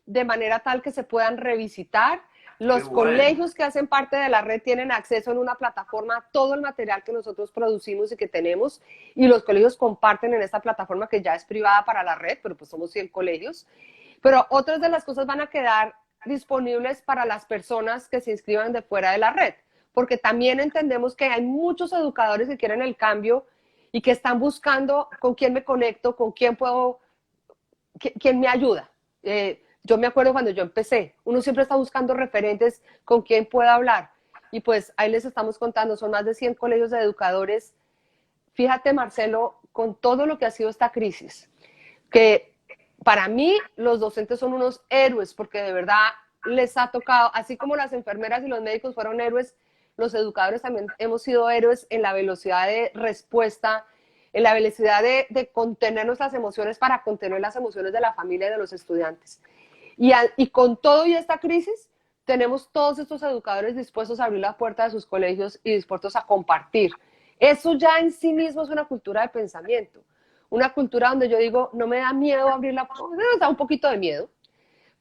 B: de manera tal que se puedan revisitar. Los colegios que hacen parte de la red tienen acceso en una plataforma a todo el material que nosotros producimos y que tenemos, y los colegios comparten en esta plataforma que ya es privada para la red, pero pues somos 100 colegios. Pero otras de las cosas van a quedar disponibles para las personas que se inscriban de fuera de la red, porque también entendemos que hay muchos educadores que quieren el cambio y que están buscando con quién me conecto, con quién puedo, quién me ayuda. Yo me acuerdo cuando yo empecé, uno siempre está buscando referentes con quien pueda hablar. Y pues ahí les estamos contando, son más de 100 colegios de educadores. Fíjate, Marcelo, con todo lo que ha sido esta crisis, que para mí los docentes son unos héroes, porque de verdad les ha tocado, así como las enfermeras y los médicos fueron héroes, los educadores también hemos sido héroes en la velocidad de respuesta, en la velocidad de contener nuestras emociones para contener las emociones de la familia y de los estudiantes. Y con todo y esta crisis, tenemos todos estos educadores dispuestos a abrir la puerta de sus colegios y dispuestos a compartir. Eso ya en sí mismo es una cultura de pensamiento, una cultura donde yo digo, no me da miedo abrir la puerta, me da un poquito de miedo,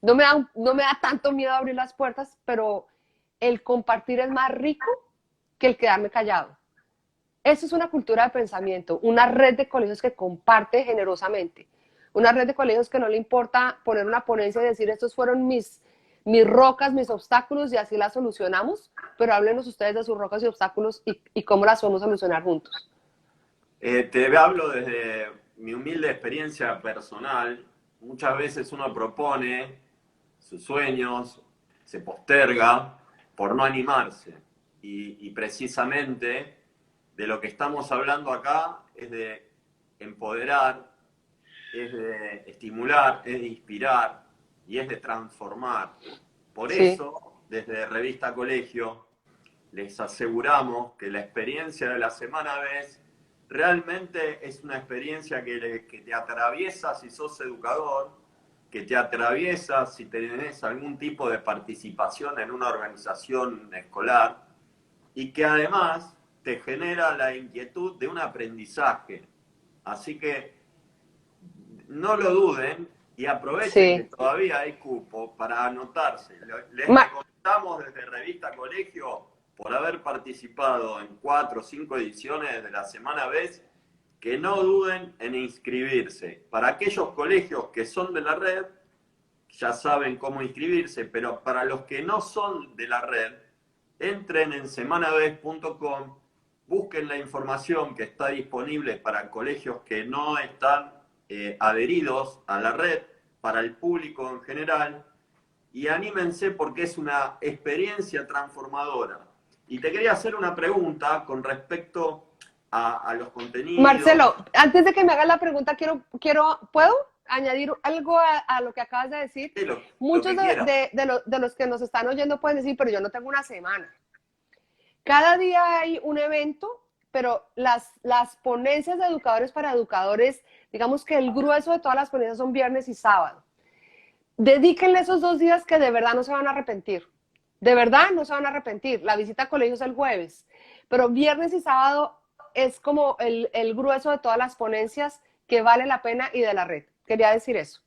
B: no me da tanto miedo abrir las puertas, pero el compartir es más rico que el quedarme callado. Eso es una cultura de pensamiento, una red de colegios que comparte generosamente, una red de colegios que no le importa poner una ponencia y decir, estos fueron mis rocas, mis obstáculos y así las solucionamos, pero háblenos ustedes de sus rocas y obstáculos y cómo las podemos solucionar juntos.
A: Te hablo desde mi humilde experiencia personal. Muchas veces uno propone sus sueños, se posterga por no animarse. Y precisamente de lo que estamos hablando acá es de empoderar, es de estimular, es de inspirar y es de transformar. Por
B: Sí,
A: eso, desde Revista Colegio, les aseguramos que la experiencia de la semana vez realmente es una experiencia que te atraviesa si sos educador, que te atraviesa si tenés algún tipo de participación en una organización escolar y que además te genera la inquietud de un aprendizaje. Así que no lo duden y aprovechen que
B: sí.
A: todavía hay cupo para anotarse. Les
B: Ma-
A: recomendamos desde Revista Colegio, por haber participado en 4 o 5 ediciones de la Semana vez, que no duden en inscribirse. Para aquellos colegios que son de la red, ya saben cómo inscribirse, pero para los que no son de la red, entren en semanavez.com, busquen la información que está disponible para colegios que no están adheridos a la red, para el público en general, y anímense porque es una experiencia transformadora. Y te quería hacer una pregunta con respecto a los contenidos.
B: Marcelo, antes de que me hagas la pregunta, ¿puedo añadir algo a lo que acabas de decir?
A: Lo
B: Muchos
A: que quieras.
B: de los que nos están oyendo pueden decir, pero yo no tengo una semana. Cada día hay un evento, pero las ponencias de educadores para educadores, digamos que el grueso de todas las ponencias son viernes y sábado. Dedíquenle esos 2 días que de verdad no se van a arrepentir. De verdad no se van a arrepentir. La visita a colegios es el jueves, pero viernes y sábado es como el grueso de todas las ponencias que vale la pena y de la red. Quería decir eso.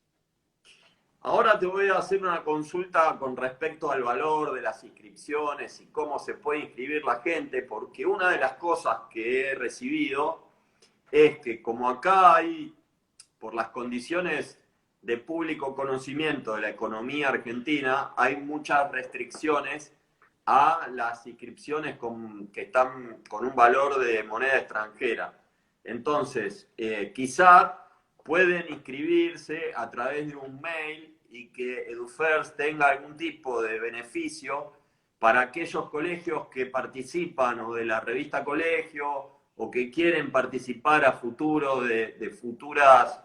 A: Ahora te voy a hacer una consulta con respecto al valor de las inscripciones y cómo se puede inscribir la gente, porque una de las cosas que he recibido es que como acá hay, por las condiciones de público conocimiento de la economía argentina, hay muchas restricciones a las inscripciones que están con un valor de moneda extranjera. Entonces, quizá pueden inscribirse a través de un mail y que EduFirst tenga algún tipo de beneficio para aquellos colegios que participan o de la revista Colegio o que quieren participar a futuro de futuras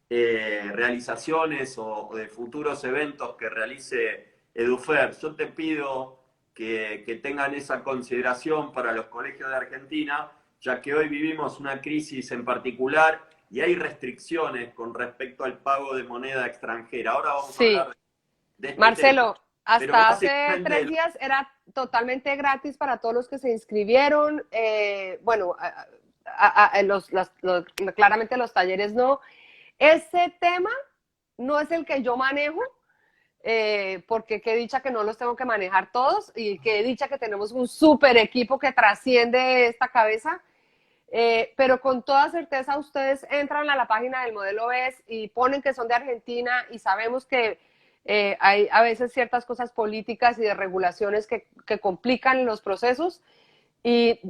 A: realizaciones o de futuros eventos que realice EduFirst. Yo te pido que tengan esa consideración para los colegios de Argentina, ya que hoy vivimos una crisis en particular y hay restricciones con respecto al pago de moneda extranjera. Ahora vamos a
B: Sí,
A: hablar de este tema.
B: Marcelo,
A: Pero
B: hasta hace
A: básicamente
B: 3 días era totalmente gratis para todos los que se inscribieron. Bueno, claramente los talleres no. Ese tema no es el que yo manejo, porque qué dicha que no los tengo que manejar todos y qué dicha que tenemos un súper equipo que trasciende esta cabeza. Pero con toda certeza ustedes entran a la página del modelo BES y ponen que son de Argentina y sabemos que hay a veces ciertas cosas políticas y de regulaciones que complican los procesos y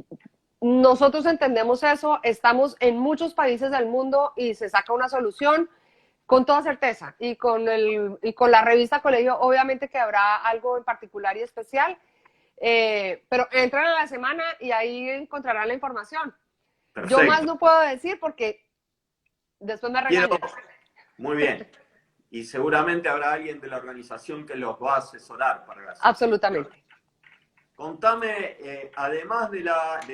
B: nosotros entendemos eso, estamos en muchos países del mundo y se saca una solución Con toda certeza. Y con la revista Colegio, obviamente que habrá algo en particular y especial. Pero entran a la semana y ahí encontrarán la información. Yo más
A: Perfecto.
B: no puedo decir porque después me
A: Quiero,
B: regañan.
A: muy bien. Y seguramente habrá alguien de la organización que los va a asesorar para las inscripciones.
B: Absolutamente.
A: Contame, además del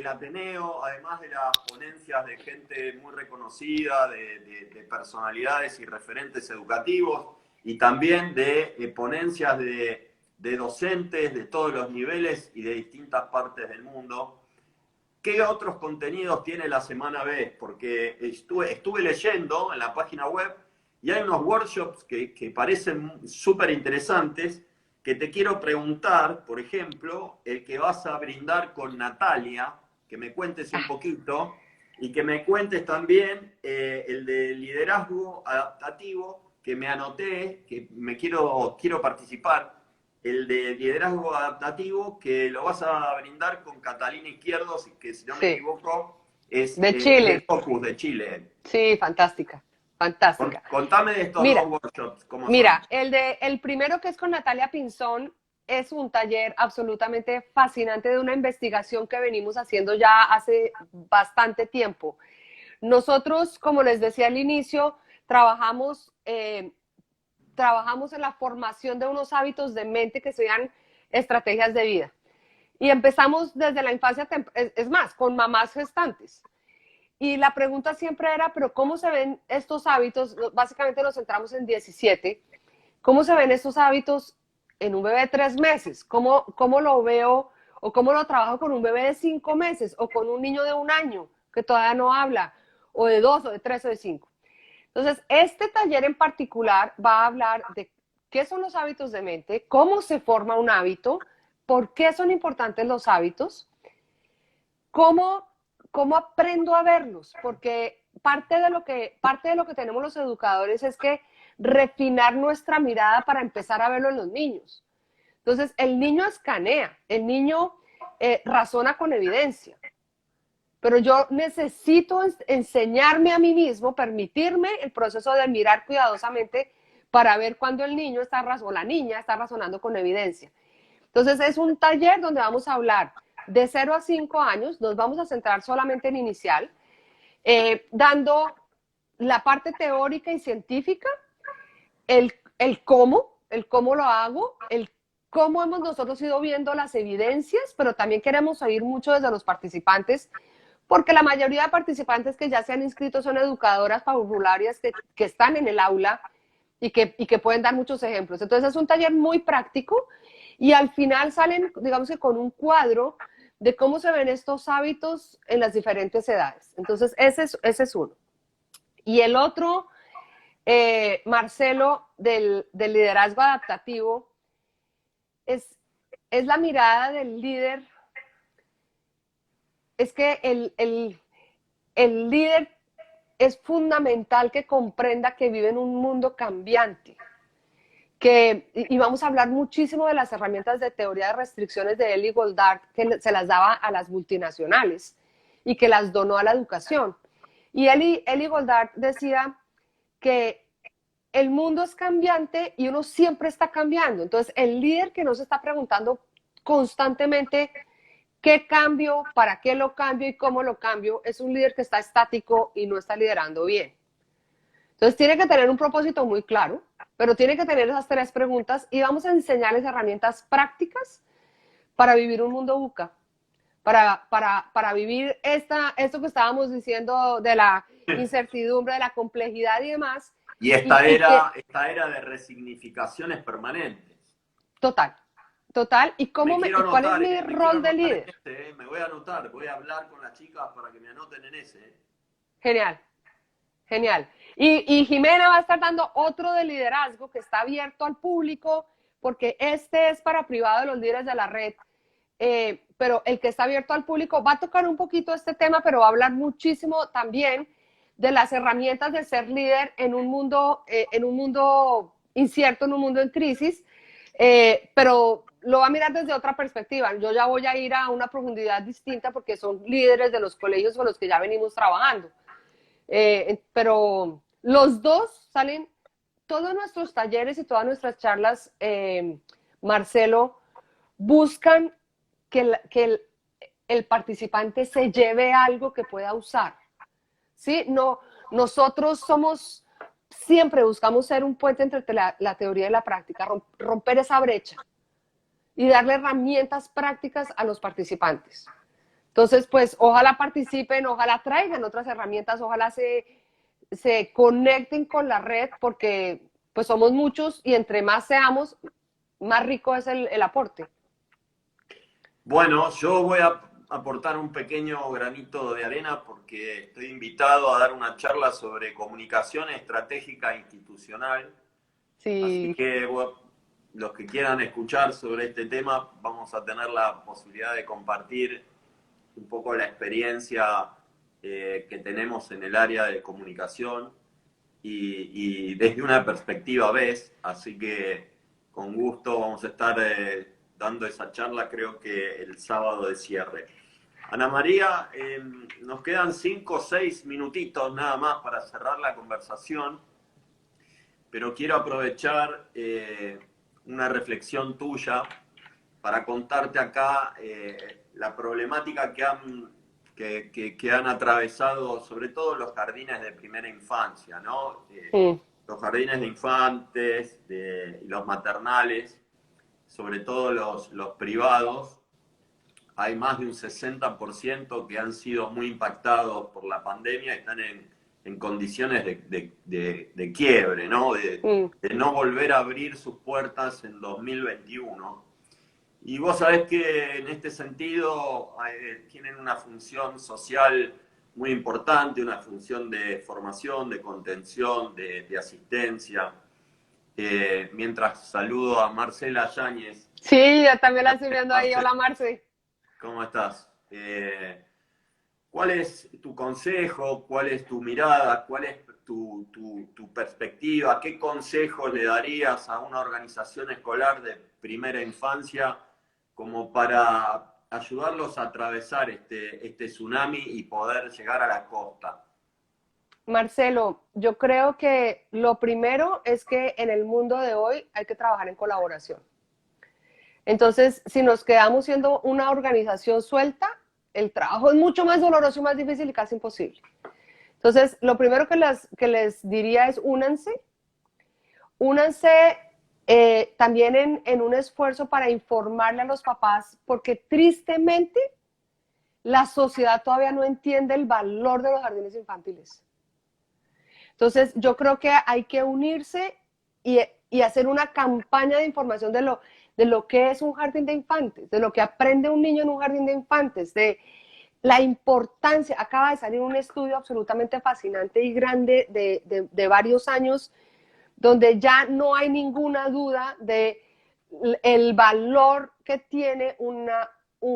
A: Ateneo, además de las ponencias de gente muy reconocida, de personalidades y referentes educativos, y también de ponencias de docentes de todos los niveles y de distintas partes del mundo, ¿qué otros contenidos tiene la Semana B? Porque estuve leyendo en la página web y hay unos workshops que parecen súper interesantes, que te quiero preguntar, por ejemplo, el que vas a brindar con Natalia, que me cuentes un poquito, y que me cuentes también el de liderazgo adaptativo, que me anoté, que quiero participar, el de liderazgo adaptativo, que lo vas a brindar con Catalina Izquierdos, que si no me
B: Sí.
A: equivoco, es
B: De
A: de
B: Chile.
A: Focus de Chile.
B: Sí, fantástica. Fantástica.
A: Contame de estos dos
B: Mira,
A: workshops, ¿cómo son?
B: mira, el primero que es con Natalia Pinzón es un taller absolutamente fascinante de una investigación que venimos haciendo ya hace bastante tiempo. Nosotros, como les decía al inicio, trabajamos en la formación de unos hábitos de mente que sean estrategias de vida. Y empezamos desde la infancia, es más, con mamás gestantes. Y la pregunta siempre era, pero ¿cómo se ven estos hábitos? Básicamente nos centramos en 17. ¿Cómo se ven estos hábitos en un bebé de 3 meses? ¿Cómo lo veo o cómo lo trabajo con un bebé de 5 meses o con un niño de 1 año que todavía no habla, o de 2 o de 3 o de 5? Entonces, este taller en particular va a hablar de qué son los hábitos de mente, cómo se forma un hábito, por qué son importantes los hábitos, cómo, cómo aprendo a verlos, porque parte de lo que tenemos los educadores es que refinar nuestra mirada para empezar a verlo en los niños. Entonces, el niño escanea, el niño razona con evidencia, pero yo necesito enseñarme a mí mismo, permitirme el proceso de mirar cuidadosamente para ver cuando el niño está o la niña está razonando con evidencia. Entonces es un taller donde vamos a hablar de 0 a 5 años, nos vamos a centrar solamente en inicial, dando la parte teórica y científica, el cómo lo hago, el cómo hemos nosotros ido viendo las evidencias, pero también queremos oír mucho desde los participantes, porque la mayoría de participantes que ya se han inscrito son educadoras parvularias que están en el aula y que pueden dar muchos ejemplos. Entonces es un taller muy práctico y al final salen, digamos que con un cuadro de cómo se ven estos hábitos en las diferentes edades. Entonces ese es uno. Y el otro, Marcelo, del liderazgo adaptativo, es, es la mirada del líder. Es que el líder es fundamental que comprenda que vive en un mundo cambiante. Y vamos a hablar muchísimo de las herramientas de teoría de restricciones de Eli Goldart, que se las daba a las multinacionales y que las donó a la educación. Y Eli Goldart decía que el mundo es cambiante y uno siempre está cambiando. Entonces, el líder que no se está preguntando constantemente qué cambio, para qué lo cambio y cómo lo cambio, es un líder que está estático y no está liderando bien. Entonces tiene que tener un propósito muy claro, pero tiene que tener esas 3 preguntas y vamos a enseñarles herramientas prácticas para vivir un mundo buca, para vivir esto que estábamos diciendo de la incertidumbre, de la complejidad y demás.
A: Y
B: Y que,
A: esta era de resignificaciones permanentes.
B: total, total. ¿Y cuál es mi
A: Me quiero
B: rol de
A: anotar en
B: líder?
A: me voy a anotar, voy a hablar con las chicas para que me anoten en ese.
B: Genial. Genial. Y Jimena va a estar dando otro de liderazgo que está abierto al público, porque este es para privado de los líderes de la red, pero el que está abierto al público va a tocar un poquito este tema, pero va a hablar muchísimo también de las herramientas de ser líder en un mundo incierto, en un mundo en crisis, pero lo va a mirar desde otra perspectiva. Yo ya voy a ir a una profundidad distinta porque son líderes de los colegios con los que ya venimos trabajando. Pero los dos salen todos nuestros talleres y todas nuestras charlas, Marcelo, buscan que el participante se lleve algo que pueda usar, ¿sí? No, nosotros siempre buscamos ser un puente entre la teoría y la práctica, romper esa brecha y darle herramientas prácticas a los participantes. Entonces, pues, ojalá participen, ojalá traigan otras herramientas, ojalá se conecten con la red, porque pues somos muchos y entre más seamos, más rico es el aporte.
A: Bueno, yo voy a aportar un pequeño granito de arena porque estoy invitado a dar una charla sobre comunicación estratégica institucional. Así
B: Sí.
A: que bueno, los que quieran escuchar sobre este tema, vamos a tener la posibilidad de compartir un poco la experiencia que tenemos en el área de comunicación y desde una perspectiva BES, así que con gusto vamos a estar dando esa charla, creo que el sábado de cierre. Ana María, nos quedan 5 o 6 minutitos nada más para cerrar la conversación, pero quiero aprovechar una reflexión tuya para contarte acá la problemática que han atravesado sobre todo los jardines de primera infancia, ¿no? Los jardines de infantes, los maternales, sobre todo los privados, hay más de un 60% que han sido muy impactados por la pandemia y están en condiciones de quiebre, ¿no? De no volver a abrir sus puertas en 2021. Y vos sabés que en este sentido tienen una función social muy importante, una función de formación, de contención, de asistencia. Mientras saludo a Marcela Yáñez.
B: Sí, yo también la estoy viendo ahí. Hola, Marce.
A: ¿Cómo estás? ¿Cuál es tu consejo? ¿Cuál es tu mirada? ¿Cuál es tu perspectiva? ¿Qué consejo le darías a una organización escolar de primera infancia como para ayudarlos a atravesar este tsunami y poder llegar a la costa?
B: Marcelo, yo creo que lo primero es que en el mundo de hoy hay que trabajar en colaboración. Entonces, si nos quedamos siendo una organización suelta, el trabajo es mucho más doloroso y más difícil y casi imposible. Entonces, lo primero que les diría es únanse también en un esfuerzo para informarle a los papás, porque tristemente la sociedad todavía no entiende el valor de los jardines infantiles. Entonces, yo creo que hay que unirse y hacer una campaña de información de lo que es un jardín de infantes, de lo que aprende un niño en un jardín de infantes, de la importancia. Acaba de salir un estudio absolutamente fascinante y grande de varios años, donde ya no hay ninguna duda de el valor que tiene un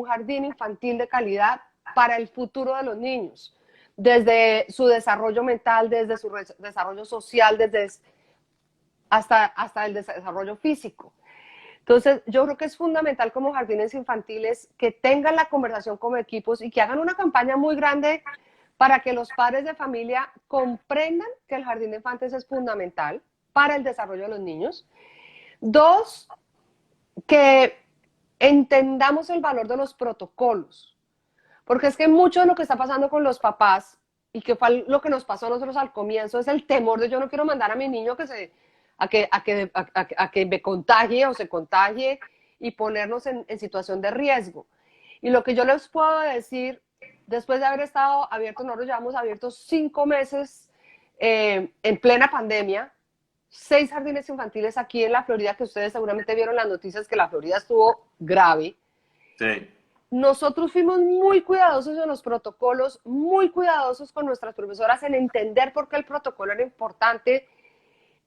B: jardín infantil de calidad para el futuro de los niños, desde su desarrollo mental, desde su desarrollo social, hasta el desarrollo físico. Entonces, yo creo que es fundamental como jardines infantiles que tengan la conversación como equipos y que hagan una campaña muy grande para que los padres de familia comprendan que el jardín de infantes es fundamental para el desarrollo de los niños. Dos, que entendamos el valor de los protocolos, porque es que mucho de lo que está pasando con los papás y que fue lo que nos pasó a nosotros al comienzo es el temor de yo no quiero mandar a mi niño a que me contagie o se contagie y ponernos en situación de riesgo. Y lo que yo les puedo decir, después de haber estado abiertos, nosotros llevamos abiertos 5 meses en plena pandemia, 6 jardines infantiles aquí en la Florida, que ustedes seguramente vieron las noticias que la Florida estuvo grave.
A: Sí.
B: Nosotros fuimos muy cuidadosos en los protocolos, muy cuidadosos con nuestras profesoras en entender por qué el protocolo era importante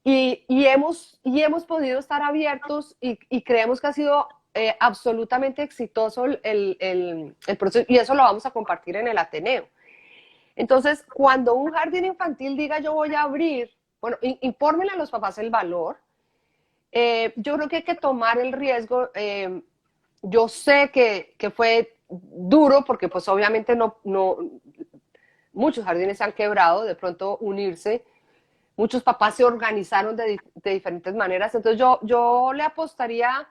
B: y hemos podido estar abiertos y creemos que ha sido absolutamente exitoso el proceso y eso lo vamos a compartir en el Ateneo. Entonces, cuando un jardín infantil diga yo voy a abrir, bueno, infórmenle a los papás el valor. Yo creo que hay que tomar el riesgo. Yo sé que fue duro porque pues obviamente no muchos jardines se han quebrado, de pronto unirse, muchos papás se organizaron de diferentes maneras. Entonces yo le apostaría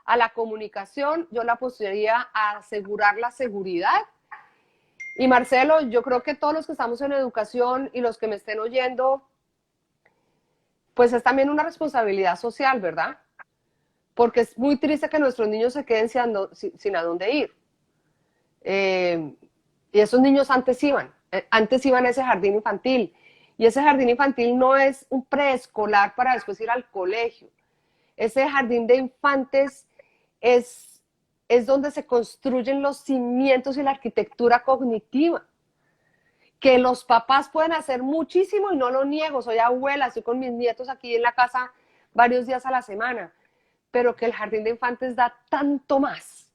B: a la comunicación, yo le apostaría a asegurar la seguridad. Y Marcelo, yo creo que todos los que estamos en educación y los que me estén oyendo, pues es también una responsabilidad social, ¿verdad? Porque es muy triste que nuestros niños se queden sin a dónde ir. Y esos niños antes iban a ese jardín infantil. Y ese jardín infantil no es un preescolar para después ir al colegio. Ese jardín de infantes es donde se construyen los cimientos y la arquitectura cognitiva. Que los papás pueden hacer muchísimo y no lo niego. Soy abuela, estoy con mis nietos aquí en la casa varios días a la semana. Pero que el jardín de infantes da tanto más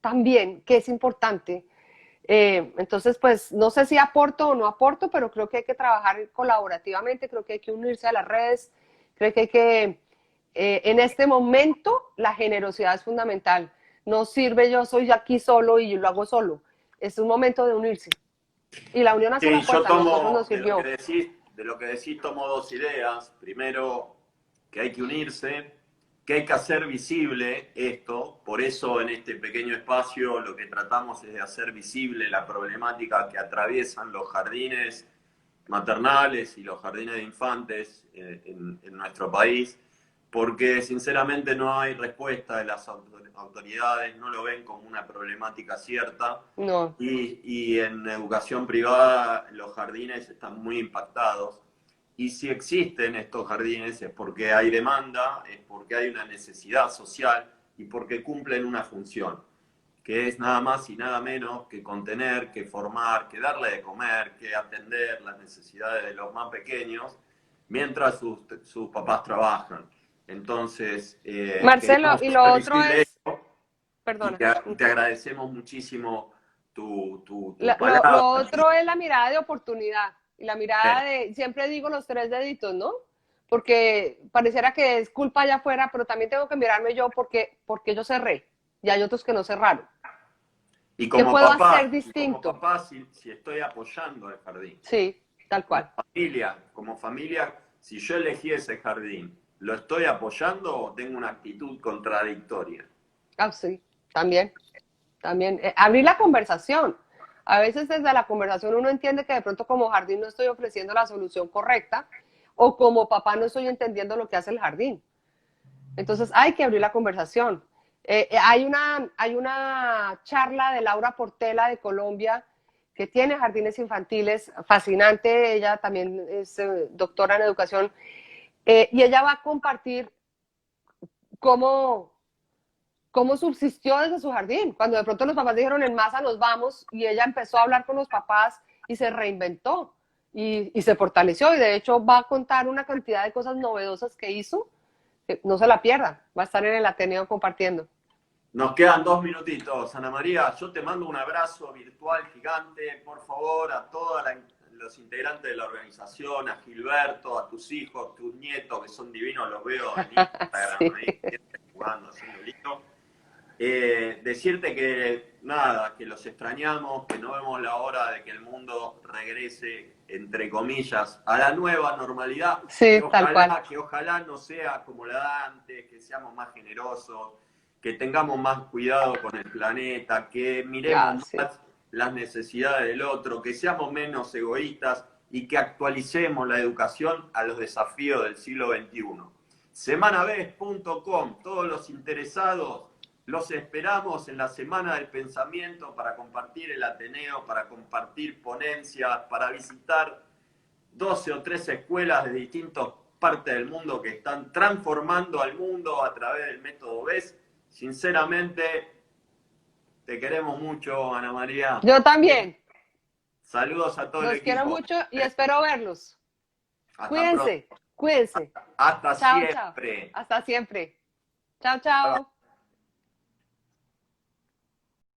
B: también, que es importante. Entonces, pues, no sé si aporto o no aporto, pero creo que hay que trabajar colaborativamente, creo que hay que unirse a las redes, creo que hay que, en este momento, la generosidad es fundamental. No sirve yo soy aquí solo y yo lo hago solo. Es un momento de unirse. Y la unión hace
A: Sí,
B: la
A: yo
B: fuerza, a nosotros
A: tomo,
B: nos sirvió.
A: de lo que decís tomo dos ideas. Primero, que hay que unirse, que hay que hacer visible esto. Por eso en este pequeño espacio lo que tratamos es de hacer visible la problemática que atraviesan los jardines maternales y los jardines de infantes en nuestro país, porque sinceramente no hay respuesta de las autoridades, no lo ven como una problemática cierta.
B: No.
A: Y en educación privada los jardines están muy impactados. Y si existen estos jardines es porque hay demanda, es porque hay una necesidad social y porque cumplen una función, que es nada más y nada menos que contener, que formar, que darle de comer, que atender las necesidades de los más pequeños mientras sus papás trabajan. Entonces,
B: Marcelo,
A: queremos
B: y lo
A: hacer
B: otro
A: visible
B: es,
A: esto y
B: perdona,
A: te agradecemos muchísimo tu
B: lo
A: palabra.
B: otro es la mirada de oportunidad y la mirada de, siempre digo los tres deditos, ¿no? Porque pareciera que es culpa allá afuera, pero también tengo que mirarme yo porque yo cerré y hay otros que no cerraron.
A: Y
B: ¿Qué puedo hacer distinto?
A: si estoy apoyando el jardín,
B: Sí, tal cual.
A: como familia, si yo elegí ese jardín, ¿lo estoy apoyando o tengo una actitud contradictoria?
B: Ah, sí, también. Abrir la conversación. A veces desde la conversación uno entiende que de pronto como jardín no estoy ofreciendo la solución correcta o como papá no estoy entendiendo lo que hace el jardín. Entonces hay que abrir la conversación. Hay una charla de Laura Portela de Colombia que tiene jardines infantiles, fascinante, ella también es doctora en educación, y ella va a compartir cómo, cómo subsistió desde su jardín. Cuando de pronto los papás dijeron en masa nos vamos y ella empezó a hablar con los papás y se reinventó y se fortaleció y de hecho va a contar una cantidad de cosas novedosas que hizo. No se la pierda, va a estar en el Ateneo compartiendo.
A: Nos quedan 2 minutitos. Ana María, yo te mando un abrazo virtual gigante, por favor, a todos los integrantes de la organización, a Gilberto, a tus hijos, tus nietos, que son divinos, los veo en Instagram,
B: Sí.
A: ahí, jugando, haciendo lindo. Decirte que nada, que los extrañamos, que no vemos la hora de que el mundo regrese, entre comillas, a la nueva normalidad.
B: Sí, tal cual.
A: Que ojalá no sea como la de antes, que seamos más generosos, que tengamos más cuidado con el planeta, que miremos
B: Sí.
A: más las necesidades del otro, que seamos menos egoístas y que actualicemos la educación a los desafíos del siglo XXI. Semanavez.com, todos los interesados, los esperamos en la Semana del Pensamiento para compartir el Ateneo, para compartir ponencias, para visitar 12 o 13 escuelas de distintas partes del mundo que están transformando al mundo a través del método BES. Sinceramente, te queremos mucho, Ana María.
B: Yo también.
A: Saludos a todo el
B: Los
A: equipo.
B: quiero mucho y espero verlos.
A: Hasta
B: Cuídense,
A: pronto.
B: cuídense.
A: Hasta
B: Chao,
A: siempre.
B: chao. Hasta siempre. Chao, chao.